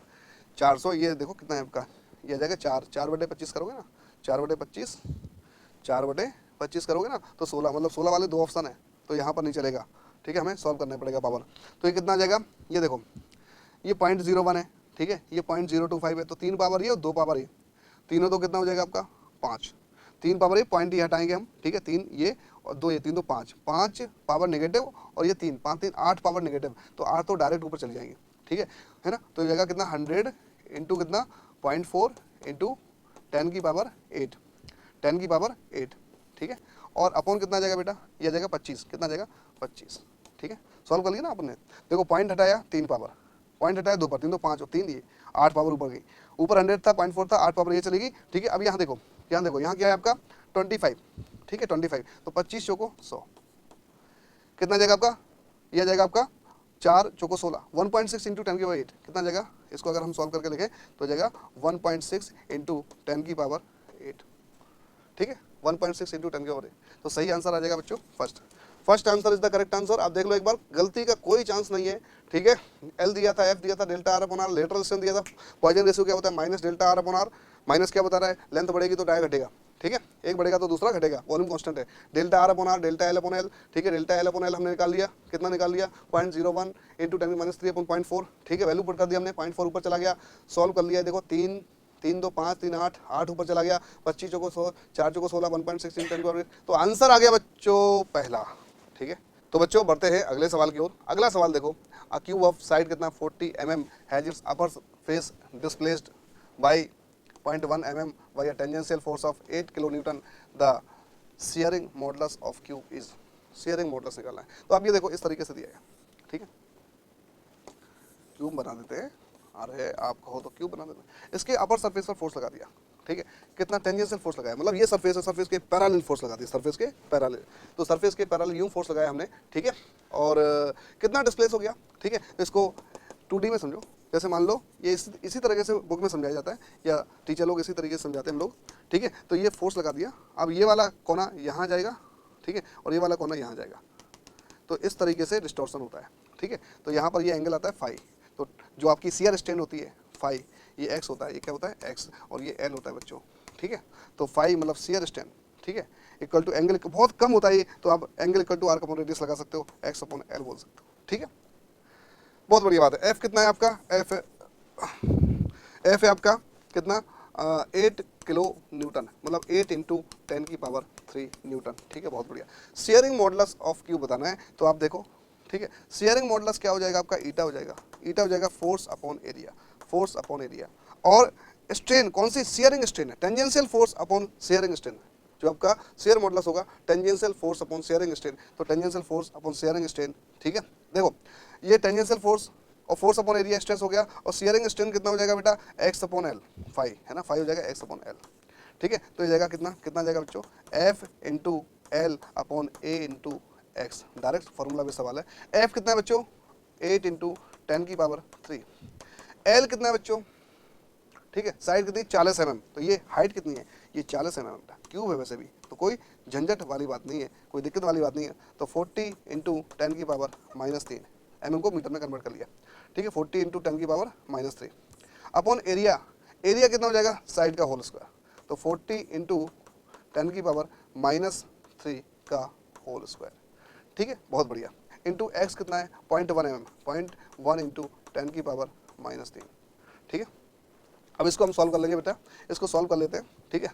A: 400, ये देखो कितना है आपका, ये आ जाएगा 4/25 करोगे ना, 4/25 4/25 करोगे ना तो 16, मतलब 16 वाले 2 ऑप्शन है, तो यहाँ पर नहीं चलेगा, ठीक है, हमें सॉल्व करना पड़ेगा पावर। तो ये कितना आ जाएगा, ये देखो ये 0.01 है, ठीक है, ये 0.025 है, तो 3 पावर ये और 2 पावर ये, तीनों तो कितना हो जाएगा आपका 5, 3 पावर ये, पॉइंट ये हटाएंगे हम, ठीक है, 3 ये और 2 ये, 3 तो 5, 5 पावर नेगेटिव और ये 3, 5 3 8 पावर नेगेटिव, तो 8 तो डायरेक्ट ऊपर चले जाएंगे, ठीक है ना। तो ये जाएगा कितना 100 इंटू कितना 0.4 इंटू 10 की पावर 8, 10 की पावर 8, ठीक है। और अपॉन कितना जाएगा बेटा, ये जाएगा 25, कितना जाएगा 25, ठीक है। सॉल्व कर लिया ना आपने, देखो पॉइंट हटाया 3 पावर, पॉइंट हटाया 2 पर, 3 तो 5 और 3 ये 8 पावर ऊपर गई, ऊपर 100 था, 0.4 था, 8 पावर ये चलेगी, ठीक है। अब यहाँ देखो, यहाँ क्या है आपका 25, ठीक है 25, तो 25 चौको 100, कितना जाएगा आपका, यह जाएगा आपका 4 चौको 16, 1.6 इंटू 10 की पावर 8 कितना जाएगा, इसको अगर हम सॉल्व करके लिखें तो जाएगा 1.6 इंटू 10 की पावर 8, ठीक है, 1.6 इंटू 10 की पावर 8, तो सही आंसर आ जाएगा बच्चों first answer is the correct answer. आप देख लो एक बार, गलती का कोई चांस नहीं है, ठीक है। एल दिया था, एफ दिया था, delta R upon R, lateral strain दिया था, पॉइजन रेशियो क्या होता है minus delta R upon R, minus क्या बता रहा है, लेंथ बढ़ेगी तो डाया घटेगा, ठीक है, एक बढ़ेगा तो दूसरा घटेगा, वॉल्यूम कांस्टेंट है, delta R upon R, delta L upon L, ठीक है। डेल्टा एल अपॉन एल हमने निकाल लिया, कितना निकाल लिया 0.01 इंटू 10⁻³ अपॉन 0.4, ठीक है, वैल्यू पुट कर दिया हमने, 0.4 ऊपर चला गया, सॉल्व कर लिया, देखो 3 3 2 5 3 8 8 ऊपर चला गया, 25 चौको 100, 4 चौको 16, 1.6 इंटू 10 की पावर 8, तो आंसर आ गया बच्चों पहला, ठीक है। तो बच्चों बढ़ते हैं अगले सवाल की ओर। अगला सवाल देखो, अ क्यूब ऑफ साइड कितना 40 mm has its upper face displaced by 0.1 mm by a tangential force of 8 kN, the shearing modulus of cube is, shearing modulus निकालना है। तो अब ये देखो इस तरीके से दिया है, ठीक है, क्यूब बना देते हैं, अरे आप कहो तो क्यूब बना देते हैं, इसके अपर सरफेस पर फोर्स लगा दिया, ठीक है, कितना टेंजेंशियल फोर्स लगाया, मतलब ये सरफेस है, सरफेस के पैरेलल फोर्स लगा दी, सरफेस के पैरेलल, तो सरफेस के पैरेलल यूं फोर्स लगाया हमने, ठीक है, और कितना डिस्प्लेस हो गया, ठीक है। तो इसको 2D में समझो, जैसे मान लो ये इसी तरीके से बुक में समझाया जाता है, या टीचर लोग इसी तरीके से समझाते हैं हम लोग, ठीक है। तो ये फोर्स लगा दिया, अब ये वाला कोना यहाँ जाएगा, ठीक है, और ये वाला कोना यहाँ जाएगा, तो इस तरीके से डिस्टॉर्शन होता है, ठीक है। तो यहाँ पर ये एंगल आता है फाई, तो जो आपकी शियर स्ट्रेन होती है फाई, ये एक्स होता है, ये क्या होता है एक्स, और ये एल होता है बच्चों, ठीक है। तो फाई मतलब शियर स्ट्रेन, ठीक है, इक्वल टू एंगल बहुत कम होता है ये, तो आप angle equal to R upon radius लगा सकते हो, एक्स अपॉन एल बोल सकते हो, ठीक है। बहुत बढ़िया बात है। एफ कितना है आपका, एफ है आपका कितना 8 किलो न्यूटन, मतलब 8 इंटू 10 की पावर 3 न्यूटन, ठीक है, बहुत बढ़िया। शेयरिंग मॉडुलस ऑफ क्यूब बताना है, तो आप देखो, ठीक है, शेयरिंग मॉडुलस क्या हो जाएगा आपका, ईटा हो जाएगा, ईटा हो जाएगा force upon area, force upon area, और स्ट्रेन कौन सी, शेयरिंग स्ट्रेन है, tangential force upon shearing strain, जो आपका शेयर मॉडुलस होगा tangential force upon shearing strain, तो tangential force upon shearing strain, ठीक है। देखो ये टेंजेंशियल फोर्स और फोर्स अपॉन एरिया स्ट्रेस हो गया, और शियरिंग स्ट्रेन कितना हो जाएगा बेटा, एक्स अपॉन एल, 5 है ना, 5 हो जाएगा एक्स अपॉन एल। ठीक है, तो ये जाएगा कितना, कितना जाएगा बच्चों, एफ इंटू एल अपॉन ए इंटू एक्स, डायरेक्ट फॉर्मूला भी सवाल है। एफ कितना है बच्चों, 8 इंटू 10⁻3। एल कितना है बच्चों, ठीक है, साइड कितनी, 40 mm, तो ये हाइट कितनी है, ये 40 mm बेटा, क्यूब है वैसे भी, तो कोई झंझट वाली बात नहीं है, कोई दिक्कत वाली बात नहीं है। तो 40 इंटू 10⁻³ mm को मीटर में कन्वर्ट कर लिया, ठीक है, 40 इंटू 10⁻³ अपॉन एरिया, एरिया कितना हो जाएगा, साइड का होल स्क्वायर, तो 40 इंटू 10⁻³ का होल स्क्वायर। ठीक है, बहुत बढ़िया। इंटू एक्स कितना है, 0.1 mm, 0.1 इंटू 10⁻³ ठीक है। अब इसको हम सॉल्व कर लेंगे बेटा, इसको सॉल्व कर लेते हैं। ठीक है,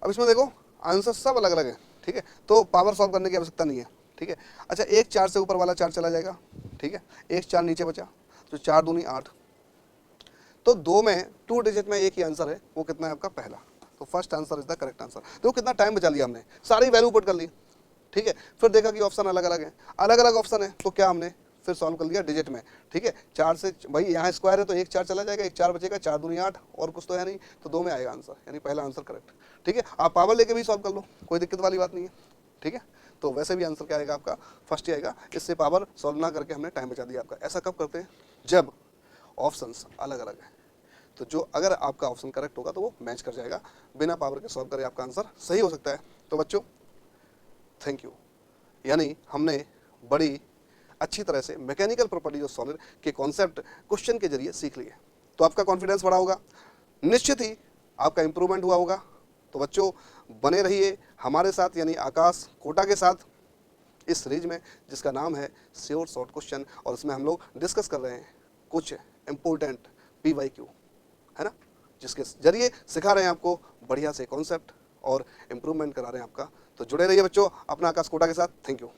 A: अब इसमें देखो आंसर सब अलग अलग है। ठीक है, तो पावर सॉल्व करने की आवश्यकता नहीं है। ठीक है, अच्छा एक 4 से ऊपर वाला 4 चला जाएगा। ठीक है, एक 4 नीचे बचा, तो 4 दूनी 8, तो 2 में 2 डिजिट में एक ही आंसर है, वो कितना है आपका, पहला। तो first answer is the correct answer. देखो कितना टाइम बचा लिया हमने, सारी वैल्यू पुट कर ली। ठीक है, फिर देखा कि ऑप्शन अलग अलग है, अलग अलग ऑप्शन है, तो क्या हमने फिर सॉल्व कर लिया डिजिट में। ठीक है, 4 से भाई यहाँ स्क्वायर है तो एक 4 चला जाएगा, एक 4 बचेगा, 4 दूनी 8, और कुछ तो है नहीं, तो 2 में आएगा आंसर, यानी पहला आंसर करेक्ट। ठीक है, आप पावर लेके भी सॉल्व कर लो, कोई दिक्कत वाली बात नहीं है। ठीक है, तो वैसे भी आंसर क्या आएगा आपका, फर्स्ट ही आएगा। इससे पावर सॉल्व ना करके हमने टाइम बचा दिया आपका। ऐसा कब करते हैं, जब ऑप्शंस अलग अलग है, तो जो अगर आपका ऑप्शन करेक्ट होगा तो वो मैच कर जाएगा, बिना पावर के सॉल्व करे आपका आंसर सही हो सकता है। तो बच्चों थैंक यू, यानी हमने बड़ी अच्छी तरह से मैकेनिकल प्रॉपर्टीज ऑफ सॉलिड के कॉन्सेप्ट क्वेश्चन के जरिए सीख लिए, तो आपका कॉन्फिडेंस बढ़ा होगा, निश्चित ही आपका इंप्रूवमेंट हुआ होगा। तो बच्चों बने रहिए हमारे साथ, यानी आकाश कोटा के साथ, इस सीरीज में जिसका नाम है श्योर शॉर्ट क्वेश्चन, और इसमें हम लोग डिस्कस कर रहे हैं कुछ इम्पोर्टेंट PYQ, है ना, जिसके जरिए सिखा रहे हैं आपको बढ़िया से कॉन्सेप्ट और इम्प्रूवमेंट करा रहे हैं आपका। तो जुड़े रहिए बच्चों अपना आकाश कोटा के साथ। Thank you.